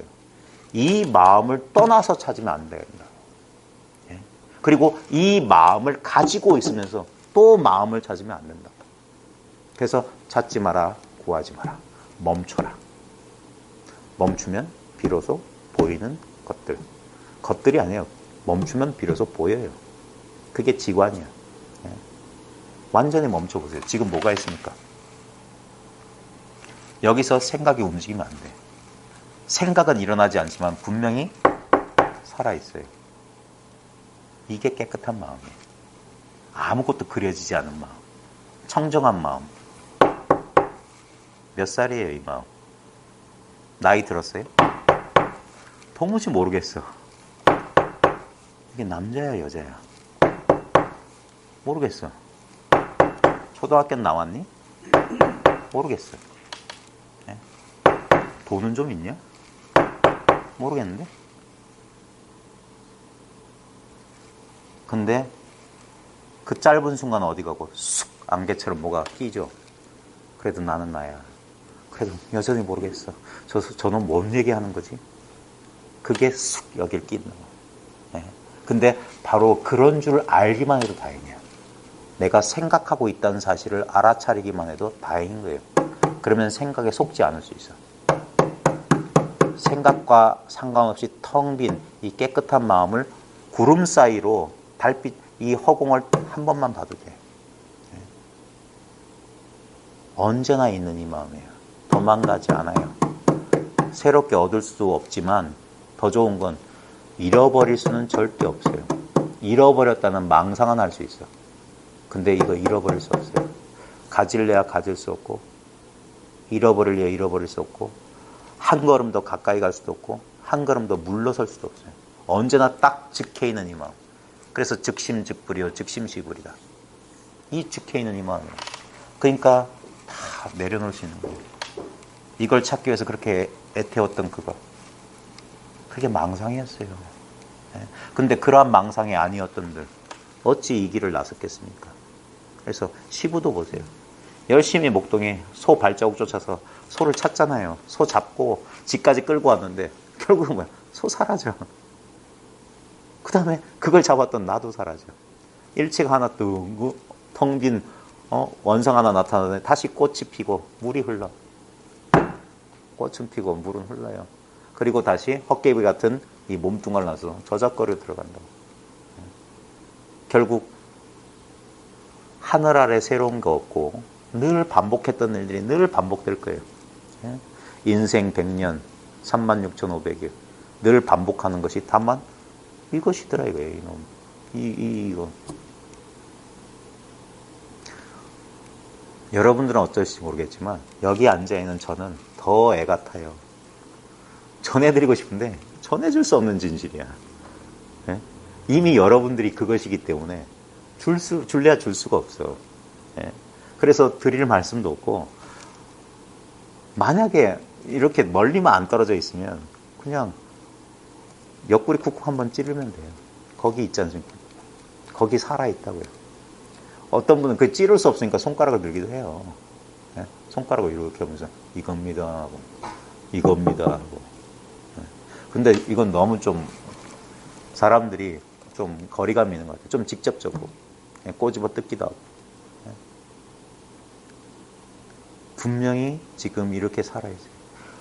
이 마음을 떠나서 찾으면 안 됩니다. 예? 그리고 이 마음을 가지고 있으면서 또 마음을 찾으면 안 된다. 그래서 찾지 마라, 구하지 마라, 멈춰라. 멈추면 비로소 보이는 것들. 것들이 아니에요. 멈추면 비로소 보여요. 그게 지관이야. 예? 완전히 멈춰보세요. 지금 뭐가 있습니까? 여기서 생각이 움직이면 안 돼. 생각은 일어나지 않지만 분명히 살아있어요. 이게 깨끗한 마음이에요. 아무것도 그려지지 않은 마음. 청정한 마음. 몇 살이에요, 이 마음? 나이 들었어요? 도무지 모르겠어. 이게 남자야, 여자야? 모르겠어. 초등학교 나왔니? 모르겠어. 네? 돈은 좀 있냐? 모르겠는데? 근데 그 짧은 순간 어디 가고 쑥 안개처럼 뭐가 끼죠. 그래도 나는 나야. 그래도 여전히 모르겠어. 저는 뭔 얘기하는 거지? 그게 쑥 여길 끼는 거. 네. 근데 바로 그런 줄 알기만 해도 다행이야. 내가 생각하고 있다는 사실을 알아차리기만 해도 다행인 거예요. 그러면 생각에 속지 않을 수 있어. 생각과 상관없이 텅 빈 이 깨끗한 마음을 구름 사이로 달빛 이 허공을 한 번만 봐도 돼. 네. 언제나 있는 이 마음이에요. 도망가지 않아요. 새롭게 얻을 수 없지만 더 좋은 건 잃어버릴 수는 절대 없어요. 잃어버렸다는 망상은 할 수 있어. 근데 이거 잃어버릴 수 없어요. 가질래야 가질 수 없고 잃어버릴래야 잃어버릴 수 없고 한 걸음 더 가까이 갈 수도 없고 한 걸음 더 물러설 수도 없어요. 언제나 딱 즉해있는 이 마음. 그래서 즉심즉불이요 즉심시불이다. 이 즉해있는 이 마음이에요. 그러니까 다 내려놓을 수 있는 거예요. 이걸 찾기 위해서 그렇게 애태웠던 그거. 그게 망상이었어요. 근데 그러한 망상이 아니었던들 어찌 이 길을 나섰겠습니까? 그래서 시부도 보세요. 열심히 목동에 소 발자국 쫓아서 소를 찾잖아요. 소 잡고 집까지 끌고 왔는데 결국은 뭐야? 소 사라져. 그 다음에 그걸 잡았던 나도 사라져. 일체가 하나 텅 빈 원상 하나 나타나는데 다시 꽃이 피고 물이 흘러. 꽃은 피고 물은 흘러요. 그리고 다시 헛개비 같은 이 몸뚱아리 나서 저작거리로 들어간다고. 결국 하늘 아래 새로운 거 없고 늘 반복했던 일들이 늘 반복될 거예요. 인생 100년 36,500일 늘 반복하는 것이 다만 이것이더라 이거예요. 이놈. 이거. 여러분들은 어떨지 모르겠지만 여기 앉아있는 저는 더 애 같아요. 전해드리고 싶은데 전해줄 수 없는 진실이야. 예? 이미 여러분들이 그것이기 때문에 줄래야 줄 수가 없어. 예? 그래서 드릴 말씀도 없고 만약에 이렇게 멀리만 안 떨어져 있으면 그냥 옆구리 쿡쿡 한번 찌르면 돼요. 거기 있지 않습니까? 거기 살아있다고요. 어떤 분은 그 찌를 수 없으니까 손가락을 들기도 해요. 예? 손가락을 이렇게 하면서 이겁니다 하고 이겁니다 하고. 예? 근데 이건 너무 좀 사람들이 좀 거리감이 있는 것 같아요. 좀 직접적으로 예? 꼬집어 뜯기도 하고. 예? 분명히 지금 이렇게 살아있어요.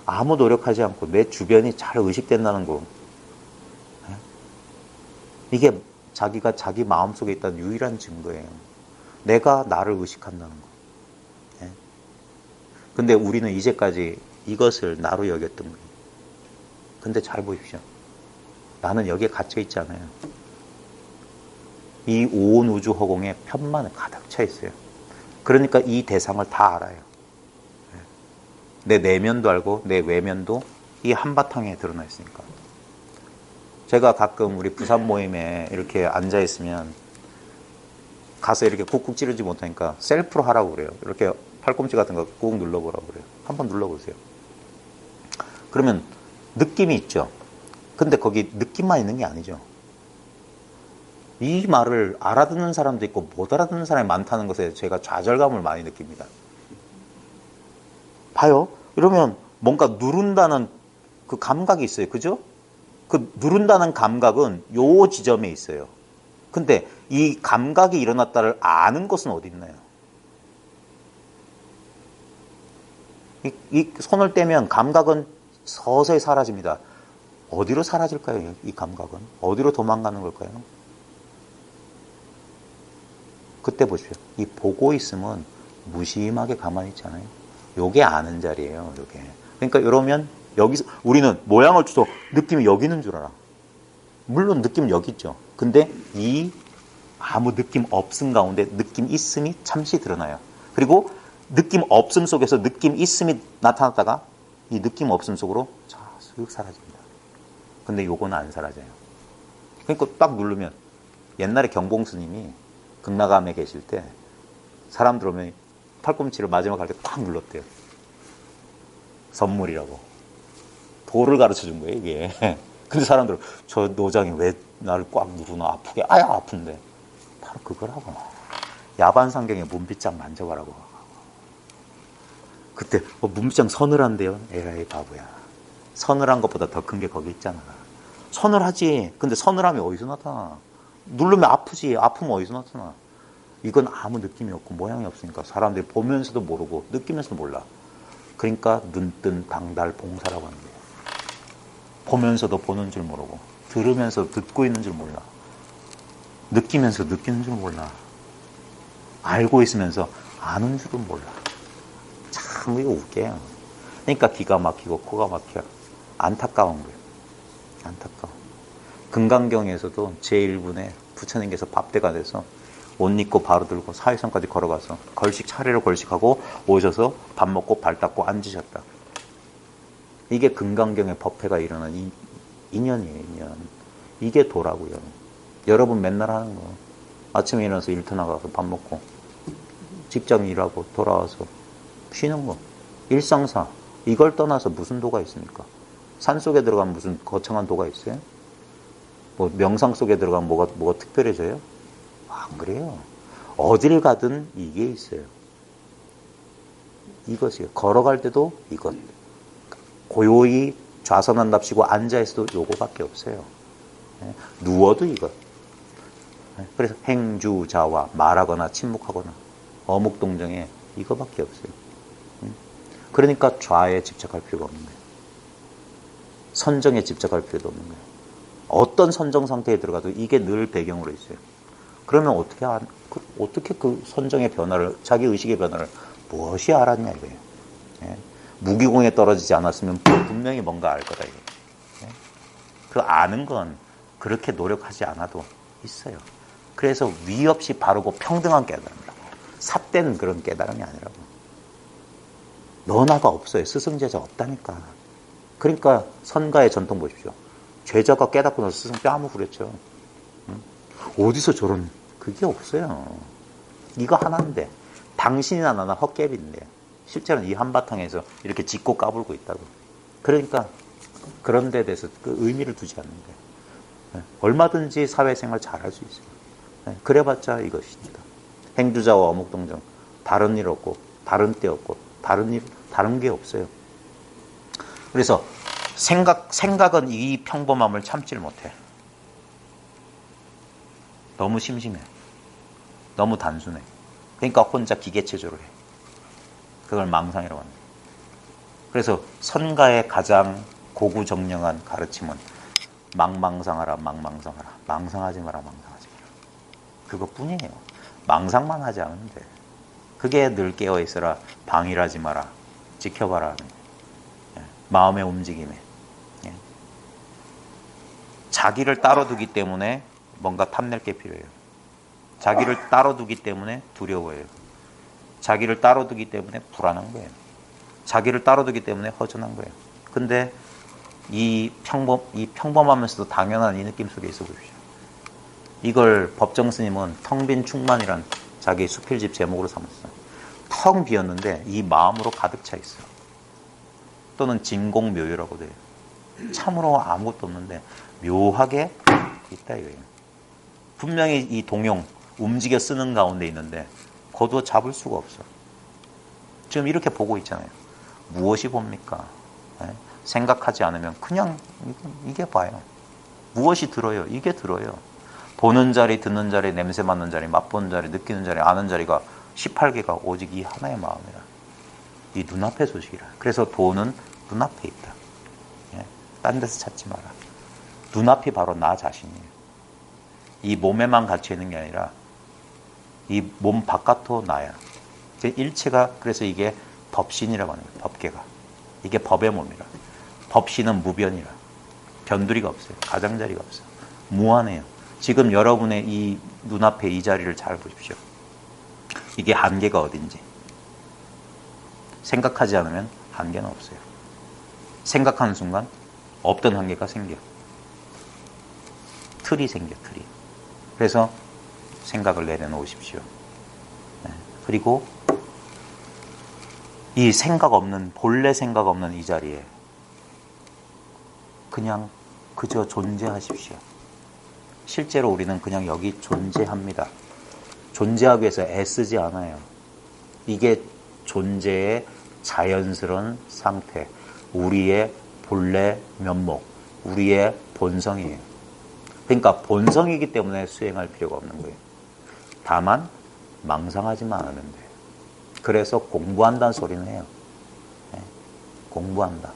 아무 노력하지 않고 내 주변이 잘 의식된다는 거. 예? 이게 자기가 자기 마음속에 있다는 유일한 증거예요. 내가 나를 의식한다는 거. 예? 근데 우리는 이제까지 이것을 나로 여겼던 거예요. 근데 잘 보십시오. 나는 여기에 갇혀 있지 않아요. 이 온 우주 허공에 편만 가득 차 있어요. 그러니까 이 대상을 다 알아요. 예? 내 내면도 알고 내 외면도 이 한바탕에 드러나 있으니까. 제가 가끔 우리 부산 모임에 이렇게 앉아 있으면 가서 이렇게 쿡쿡 찌르지 못하니까 셀프로 하라고 그래요. 이렇게 팔꿈치 같은 거 꾹 눌러보라고 그래요. 한번 눌러보세요. 그러면 느낌이 있죠. 근데 거기 느낌만 있는 게 아니죠. 이 말을 알아듣는 사람도 있고 못 알아듣는 사람이 많다는 것에 제가 좌절감을 많이 느낍니다. 봐요. 이러면 뭔가 누른다는 그 감각이 있어요. 그죠? 그 누른다는 감각은 요 지점에 있어요. 근데 이 감각이 일어났다를 아는 것은 어디 있나요? 이 손을 떼면 감각은 서서히 사라집니다. 어디로 사라질까요? 이 감각은 어디로 도망가는 걸까요? 그때 보십시오. 이 보고 있으면 무심하게 가만히 있잖아요. 요게 아는 자리예요. 요게. 그러니까 이러면 여기서 우리는 모양을 줘서 느낌이 여기 있는 줄 알아. 물론 느낌은 여기 있죠. 근데 이 아무 느낌 없음 가운데 느낌 있음이 잠시 드러나요. 그리고 느낌 없음 속에서 느낌 있음이 나타났다가 이 느낌 없음 속으로 쓱 사라집니다. 근데 요거는 안 사라져요. 그러니까 딱 누르면 옛날에 경봉 스님이 극락암에 계실 때 사람 들어오면 팔꿈치를 마지막 할 때 딱 눌렀대요. 선물이라고. 도를 가르쳐 준 거예요, 이게. 근데 사람들은 저 노장이 왜 나를 꽉 누르나 아프게. 아야 아픈데. 바로 그거라고. 야반상경에 문빗장 만져봐라고. 그때 문빗장 서늘한데요. 에라이 바보야. 서늘한 것보다 더 큰 게 거기 있잖아. 서늘하지. 근데 서늘함이 어디서 나타나? 누르면 아프지. 아프면 어디서 나타나? 이건 아무 느낌이 없고 모양이 없으니까 사람들이 보면서도 모르고 느끼면서도 몰라. 그러니까 눈뜬 당달 봉사라고 하는 거예요. 보면서도 보는 줄 모르고 들으면서 듣고 있는 줄 몰라. 느끼면서 느끼는 줄 몰라. 알고 있으면서 아는 줄은 몰라. 참 이거 웃겨요. 그러니까 기가 막히고 코가 막혀. 안타까운 거예요. 안타까워. 금강경에서도 제1분에 부처님께서 밥대가 돼서 옷 입고 바로 들고 사회성까지 걸어가서 걸식 차례로 걸식하고 오셔서 밥 먹고 발 닦고 앉으셨다. 이게 금강경의 법회가 일어난 인연이에요. 인연. 이게 도라고요. 여러분 맨날 하는 거. 아침에 일어나서 일터 나가서 밥 먹고 직장 일하고 돌아와서 쉬는 거. 일상사. 이걸 떠나서 무슨 도가 있습니까? 산속에 들어가면 무슨 거창한 도가 있어요? 뭐 명상 속에 들어가면 뭐가 특별해져요? 안 그래요. 어딜 가든 이게 있어요. 이것이요. 걸어갈 때도 이것. 고요히 좌선한답시고 앉아있어도 요거밖에 없어요. 누워도 이것. 그래서 행주자와 말하거나 침묵하거나 어묵동정에 이거밖에 없어요. 그러니까 좌에 집착할 필요가 없는 거예요. 선정에 집착할 필요도 없는 거예요. 어떤 선정 상태에 들어가도 이게 늘 배경으로 있어요. 그러면 어떻게 그 선정의 변화를, 자기 의식의 변화를 무엇이 알았냐 이거예요. 예? 무기공에 떨어지지 않았으면 분명히 뭔가 알 거다 이거예요. 예? 그 아는 건 그렇게 노력하지 않아도 있어요. 그래서 위 없이 바르고 평등한 깨달음이라고. 삿된 그런 깨달음이 아니라고. 너나가 없어요. 스승제자 없다니까. 그러니까 선가의 전통 보십시오. 죄자가 깨닫고 나서 스승 뺨을 후렸죠. 어디서 저런, 그게 없어요. 이거 하나인데 당신이나 나나 헛개비인데 실제로는 이 한바탕에서 이렇게 짚고 까불고 있다고. 그러니까 그런 데 대해서 그 의미를 두지 않는 거예요. 얼마든지 사회생활 잘할 수 있어요. 그래봤자 이것입니다. 행주자와 어묵동정 다른 일 없고 다른 때 없고 다른 게 없어요. 그래서 생각은 이 평범함을 참질 못해. 너무 심심해. 너무 단순해. 그러니까 혼자 기계체조를 해. 그걸 망상이라고 합니다. 그래서 선가의 가장 고구정령한 가르침은 망상하라. 망상하지 마라. 그것뿐이에요. 망상만 하지 않으면 돼. 그게 늘 깨어있어라. 방일하지 마라. 지켜봐라 하는 거예요. 마음의 움직임에. 자기를 따로 두기 때문에 뭔가 탐낼 게 필요해요. 자기를 따로 두기 때문에 두려워해요. 자기를 따로 두기 때문에 불안한 거예요. 자기를 따로 두기 때문에 허전한 거예요. 근데 이 평범하면서도 당연한 이 느낌 속에 있어 보십시오. 이걸 법정 스님은 텅 빈 충만이란 자기 수필집 제목으로 삼았어요. 텅 비었는데 이 마음으로 가득 차 있어요. 또는 진공묘유라고 돼요. 참으로 아무것도 없는데 묘하게 있다 이거예요. 분명히 이 동용 움직여 쓰는 가운데 있는데 거두어 잡을 수가 없어. 지금 이렇게 보고 있잖아요. 무엇이 봅니까? 생각하지 않으면 그냥 이게 봐요. 무엇이 들어요? 이게 들어요. 보는 자리, 듣는 자리, 냄새 맡는 자리, 맛보는 자리, 느끼는 자리, 아는 자리가 18개가 오직 이 하나의 마음이라. 이 눈앞의 소식이라. 그래서 도는 눈앞에 있다. 딴 데서 찾지 마라. 눈앞이 바로 나 자신이에요. 이 몸에만 갇혀 있는 게 아니라 이 몸 바깥도 나야. 일체가 그래서 이게 법신이라고 하는 거예요. 법계가. 이게 법의 몸이라. 법신은 무변이라. 변두리가 없어요. 가장자리가 없어요. 무한해요. 지금 여러분의 이 눈앞에 이 자리를 잘 보십시오. 이게 한계가 어딘지. 생각하지 않으면 한계는 없어요. 생각하는 순간 없던 한계가 생겨. 틀이 생겨, 틀이. 그래서 생각을 내려놓으십시오. 그리고 이 생각 없는, 본래 생각 없는 이 자리에 그냥 그저 존재하십시오. 실제로 우리는 그냥 여기 존재합니다. 존재하기 위해서 애쓰지 않아요. 이게 존재의 자연스러운 상태, 우리의 본래 면목, 우리의 본성이에요. 그러니까 본성이기 때문에 수행할 필요가 없는 거예요. 다만 망상하지만 않으면 돼요. 그래서 공부한다는 소리는 해요. 공부한다.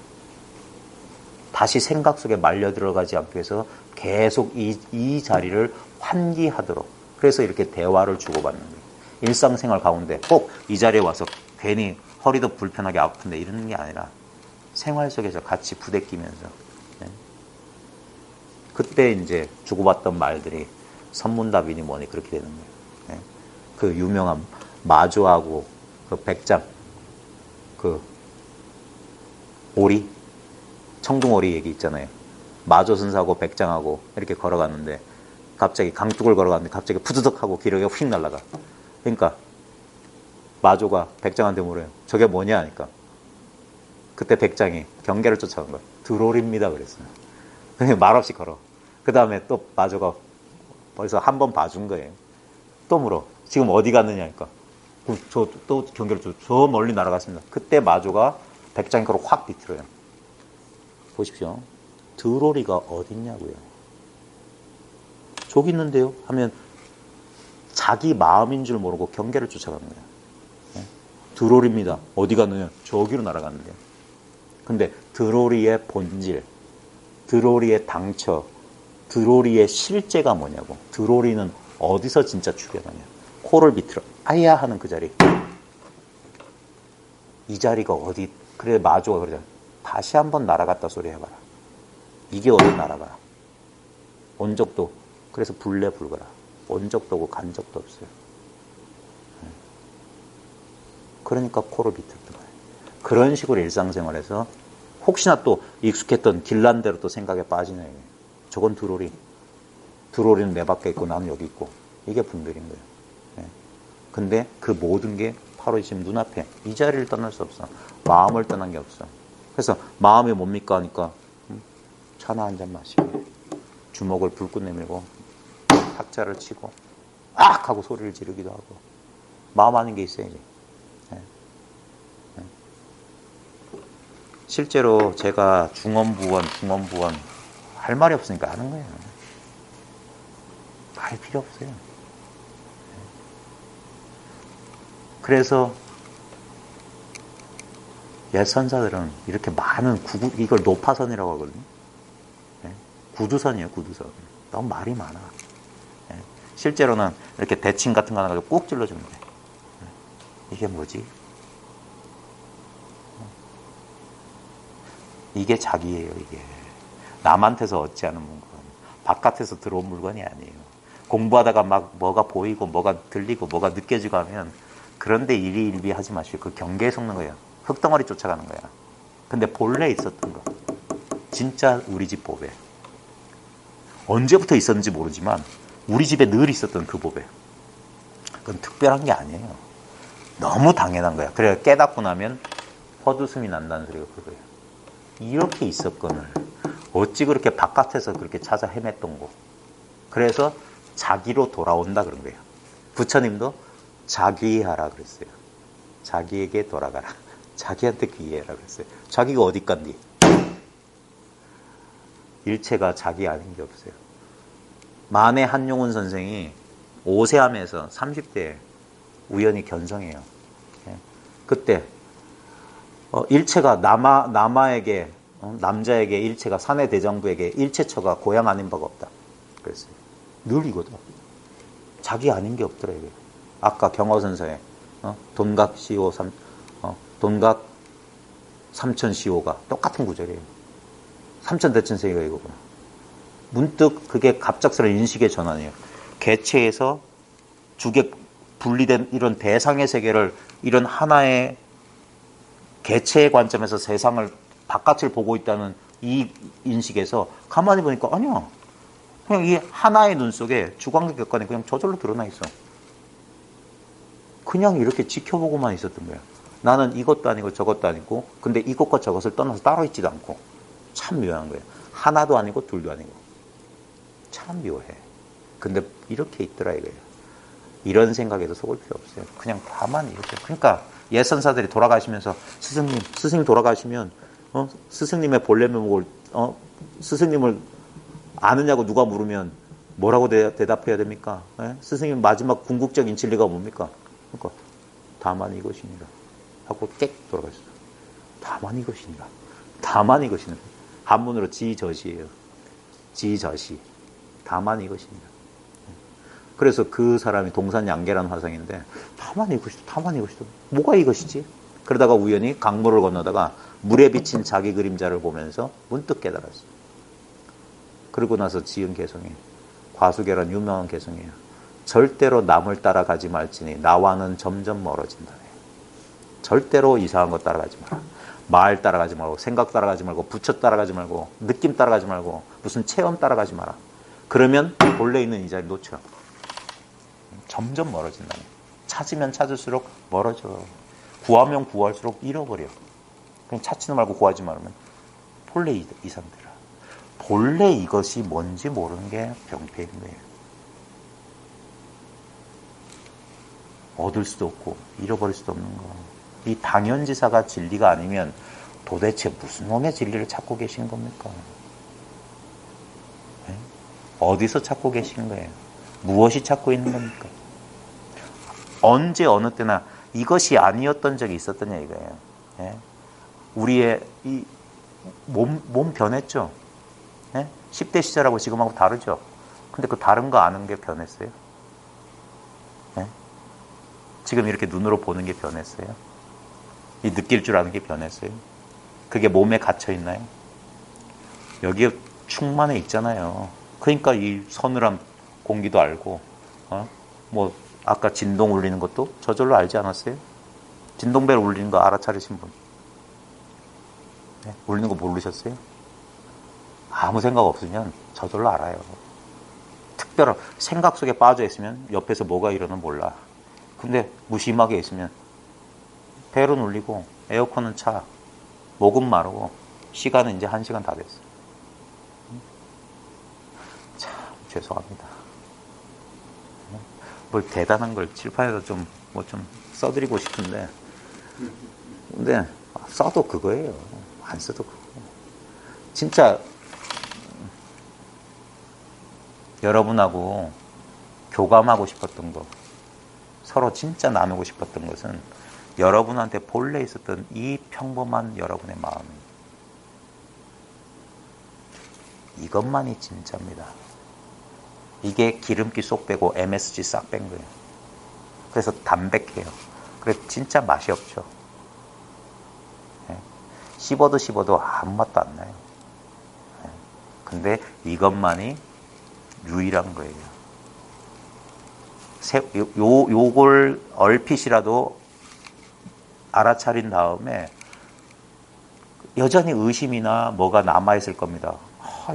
다시 생각 속에 말려 들어가지 않기 위해서 계속 이 자리를 환기하도록. 그래서 이렇게 대화를 주고받는 거예요. 일상생활 가운데 꼭 이 자리에 와서 괜히 허리도 불편하게 아픈데 이러는 게 아니라 생활 속에서 같이 부대끼면서 그때 이제 주고받던 말들이 선문답이니 뭐니 그렇게 되는 거예요. 그 유명한 마조하고 그 백장, 그 오리, 청둥오리 얘기 있잖아요. 마조선사하고 백장하고 이렇게 걸어갔는데 갑자기 강둑을 걸어갔는데 갑자기 푸드덕 하고 기력이 휙 날아가. 그러니까 마조가 백장한테 물어요. 저게 뭐냐 하니까 그때 백장이 경계를 쫓아간 거예요. 드롤입니다 그랬어요. 그냥 말없이 걸어. 그 다음에 또 마조가 벌써 한 번 봐준 거예요. 또 물어. 지금 어디 갔느냐 하니까 저 또 경계를 저 멀리 날아갔습니다. 그때 마조가 백장이 그걸 확 비틀어요. 보십시오. 드롤이가 어딨냐고요. 저기 있는데요 하면 자기 마음인 줄 모르고 경계를 쫓아가는 거예요. 드롤입니다. 어디 갔느냐? 저기로 날아갔는데요. 근데 드롤이의 본질, 드롤이의 당처, 드롤이의 실제가 뭐냐고. 드롤이는 어디서 진짜 출현하냐. 코를 비틀어 아야 하는 그 자리. 이 자리가 어디. 그래 마조가 그러잖아. 다시 한번 날아갔다 소리 해봐라. 이게 어디 날아가. 온 적도. 그래서 불레불거라. 온 적도 없고 간 적도 없어요. 그러니까 코를 비틀던 거예요. 그런 식으로 일상생활에서 혹시나 또 익숙했던 길란대로 또 생각에 빠지네. 저건 드롤이. 드롤이는 내 밖에 있고 나는 여기 있고. 이게 분별인 거예요. 근데 그 모든 게 바로 지금 눈앞에 이 자리를 떠날 수 없어. 마음을 떠난 게 없어. 그래서 마음이 뭡니까 하니까 차나 한 잔 마시고 주먹을 불끈 내밀고 탁자를 치고 악 하고 소리를 지르기도 하고 마음 아닌 게 있어야지. 예. 예. 실제로 제가 중원부원 할 말이 없으니까 하는 거예요. 할 필요 없어요. 그래서 옛 선사들은 이렇게 많은 이걸 노파선이라고 하거든요. 예? 구두선이에요, 구두선. 너무 말이 많아. 예? 실제로는 이렇게 대칭 같은 거 하나 가지고 꾹 찔러주면 돼. 이게 뭐지? 이게 자기예요, 이게. 남한테서 얻지 않은 물건. 바깥에서 들어온 물건이 아니에요. 공부하다가 막 뭐가 보이고, 뭐가 들리고, 뭐가 느껴지고 하면 그런데 일희일비 하지 마시고 그 경계에 속는 거예요. 흙덩어리 쫓아가는 거야. 근데 본래 있었던 거. 진짜 우리 집 보배. 언제부터 있었는지 모르지만 우리 집에 늘 있었던 그 보배. 그건 특별한 게 아니에요. 너무 당연한 거야. 그래 깨닫고 나면 헛웃음이 난다는 소리가 그거예요. 이렇게 있었건을 어찌 그렇게 바깥에서 그렇게 찾아 헤맸던 거. 그래서 자기로 돌아온다 그런 거예요. 부처님도 자귀하라 그랬어요. 자기에게 돌아가라. 자기한테 귀해라 그랬어요. 자기가 어디 간디? 일체가 자기 아닌 게 없어요. 만해 한용운 선생이 오세암에서 30대에 우연히 견성해요. 그때 일체가 남아에게 남자에게 일체가 사내 대장부에게 일체처가 고향 아닌 바가 없다. 그랬어요. 늘 이거다. 자기 아닌 게 없더라 이게. 아까 경어선서에 돈각시오 돈각 삼천시오가 똑같은 구절이에요. 삼천대천세계가 이거구나. 문득 그게 갑작스러운 인식의 전환이에요. 개체에서 주객 분리된 이런 대상의 세계를 이런 하나의 개체의 관점에서 세상을 바깥을 보고 있다는 이 인식에서 가만히 보니까 아니야. 그냥 이 하나의 눈 속에 주광과 객관이 그냥 저절로 드러나 있어. 그냥 이렇게 지켜보고만 있었던 거야. 나는 이것도 아니고 저것도 아니고 근데 이것과 저것을 떠나서 따로 있지도 않고 참 묘한 거예요. 하나도 아니고 둘도 아니고 참 묘해. 근데 이렇게 있더라 이거예요. 이런 생각에도 속을 필요 없어요. 그냥 가만히 이렇게. 그러니까 예선사들이 돌아가시면서 스승님 돌아가시면 스승님의 본래 면목을 스승님을 아느냐고 누가 물으면 뭐라고 대답해야 됩니까? 스승님 마지막 궁극적인 진리가 뭡니까? 그러니까 다만 이것이니라 하고 깨 돌아가셨어요. 다만 이것이니라. 다만 이것이니라. 한문으로 지저시예요. 지저시. 다만 이것이니라. 그래서 그 사람이 동산양계라는 화성인데 다만 이것이다. 다만 이것이다. 뭐가 이것이지? 그러다가 우연히 강물을 건너다가 물에 비친 자기 그림자를 보면서 문득 깨달았어요. 그러고 나서 지은 개성이 과수계란 유명한 개성이에요. 절대로 남을 따라가지 말지니 나와는 점점 멀어진다네. 절대로 이상한 거 따라가지 마라. 말 따라가지 말고 생각 따라가지 말고 부처 따라가지 말고 느낌 따라가지 말고 무슨 체험 따라가지 마라. 그러면 본래 있는 이 자리 놓쳐. 점점 멀어진다네. 찾으면 찾을수록 멀어져. 구하면 구할수록 잃어버려. 그냥 찾지는 말고 구하지 말면 본래 이 상태라. 본래 이것이 뭔지 모르는 게 병폐인 거예요. 얻을 수도 없고 잃어버릴 수도 없는 거. 이 당연지사가 진리가 아니면 도대체 무슨 놈의 진리를 찾고 계신 겁니까? 네? 어디서 찾고 계신 거예요? 무엇이 찾고 있는 겁니까? 언제 어느 때나 이것이 아니었던 적이 있었더냐 이거예요. 네? 우리의 이 몸 변했죠? 네? 10대 시절하고 지금하고 다르죠? 근데 그 다른 거 아는 게 변했어요? 네? 지금 이렇게 눈으로 보는 게 변했어요? 이 느낄 줄 아는 게 변했어요? 그게 몸에 갇혀 있나요? 여기에 충만해 있잖아요. 그러니까 이 서늘한 공기도 알고, 뭐 아까 진동 울리는 것도 저절로 알지 않았어요? 진동벨 울리는 거 알아차리신 분? 네? 울리는 거 모르셨어요? 아무 생각 없으면 저절로 알아요. 특별한 생각 속에 빠져 있으면 옆에서 뭐가 일어나는 몰라. 근데 무심하게 있으면 벨은 울리고 에어컨은 차, 목은 마르고 시간은 이제 1시간 다 됐어. 죄송합니다. 뭘 대단한 걸 칠판에서 좀 써드리고 싶은데, 근데 써도 그거예요. 안 써도 그거. 진짜 여러분하고 교감하고 싶었던 거, 서로 진짜 나누고 싶었던 것은 여러분한테 본래 있었던 이 평범한 여러분의 마음, 이것만이 진짜입니다. 이게 기름기 쏙 빼고 MSG 싹 뺀 거예요. 그래서 담백해요. 그래서 진짜 맛이 없죠. 씹어도 아무 맛도 안 나요. 근데 이것만이 유일한 거예요. 요걸 얼핏이라도 알아차린 다음에 여전히 의심이나 뭐가 남아있을 겁니다.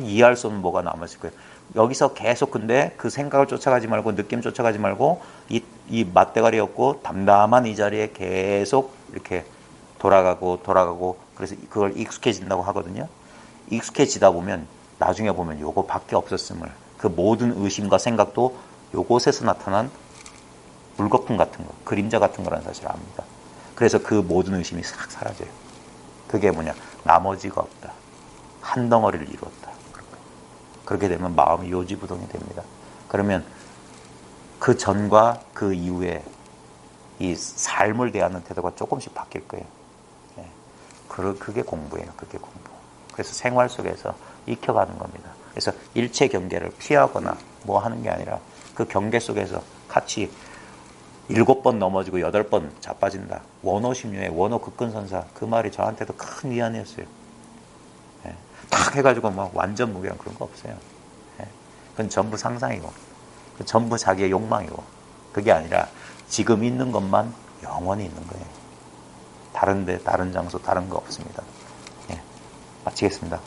이해할 수 없는 뭐가 남아있을 거예요. 여기서 계속 근데 그 생각을 쫓아가지 말고 느낌 쫓아가지 말고 이 맛대가리 없고 담담한 이 자리에 계속 이렇게 돌아가고 그래서 그걸 익숙해진다고 하거든요. 익숙해지다 보면 나중에 보면 요거밖에 없었음을, 그 모든 의심과 생각도 요곳에서 나타난 물거품 같은 거, 그림자 같은 거라는 사실을 압니다. 그래서 그 모든 의심이 싹 사라져요. 그게 뭐냐? 나머지가 없다. 한 덩어리를 이루었다. 그렇게 되면 마음이 요지부동이 됩니다. 그러면 그 전과 그 이후에 이 삶을 대하는 태도가 조금씩 바뀔 거예요. 그게 공부예요. 그게 공부. 그래서 생활 속에서 익혀가는 겁니다. 그래서 일체 경계를 피하거나 뭐 하는 게 아니라 그 경계 속에서 같이 7번 넘어지고 8번 자빠진다. 원호심유의 원호 극근선사, 그 말이 저한테도 큰 위안이었어요. 딱 해가지고 막 완전 무결한 그런 거 없어요. 그건 전부 상상이고, 그건 전부 자기의 욕망이고, 그게 아니라 지금 있는 것만 영원히 있는 거예요. 다른 데, 다른 장소, 다른 거 없습니다. 마치겠습니다.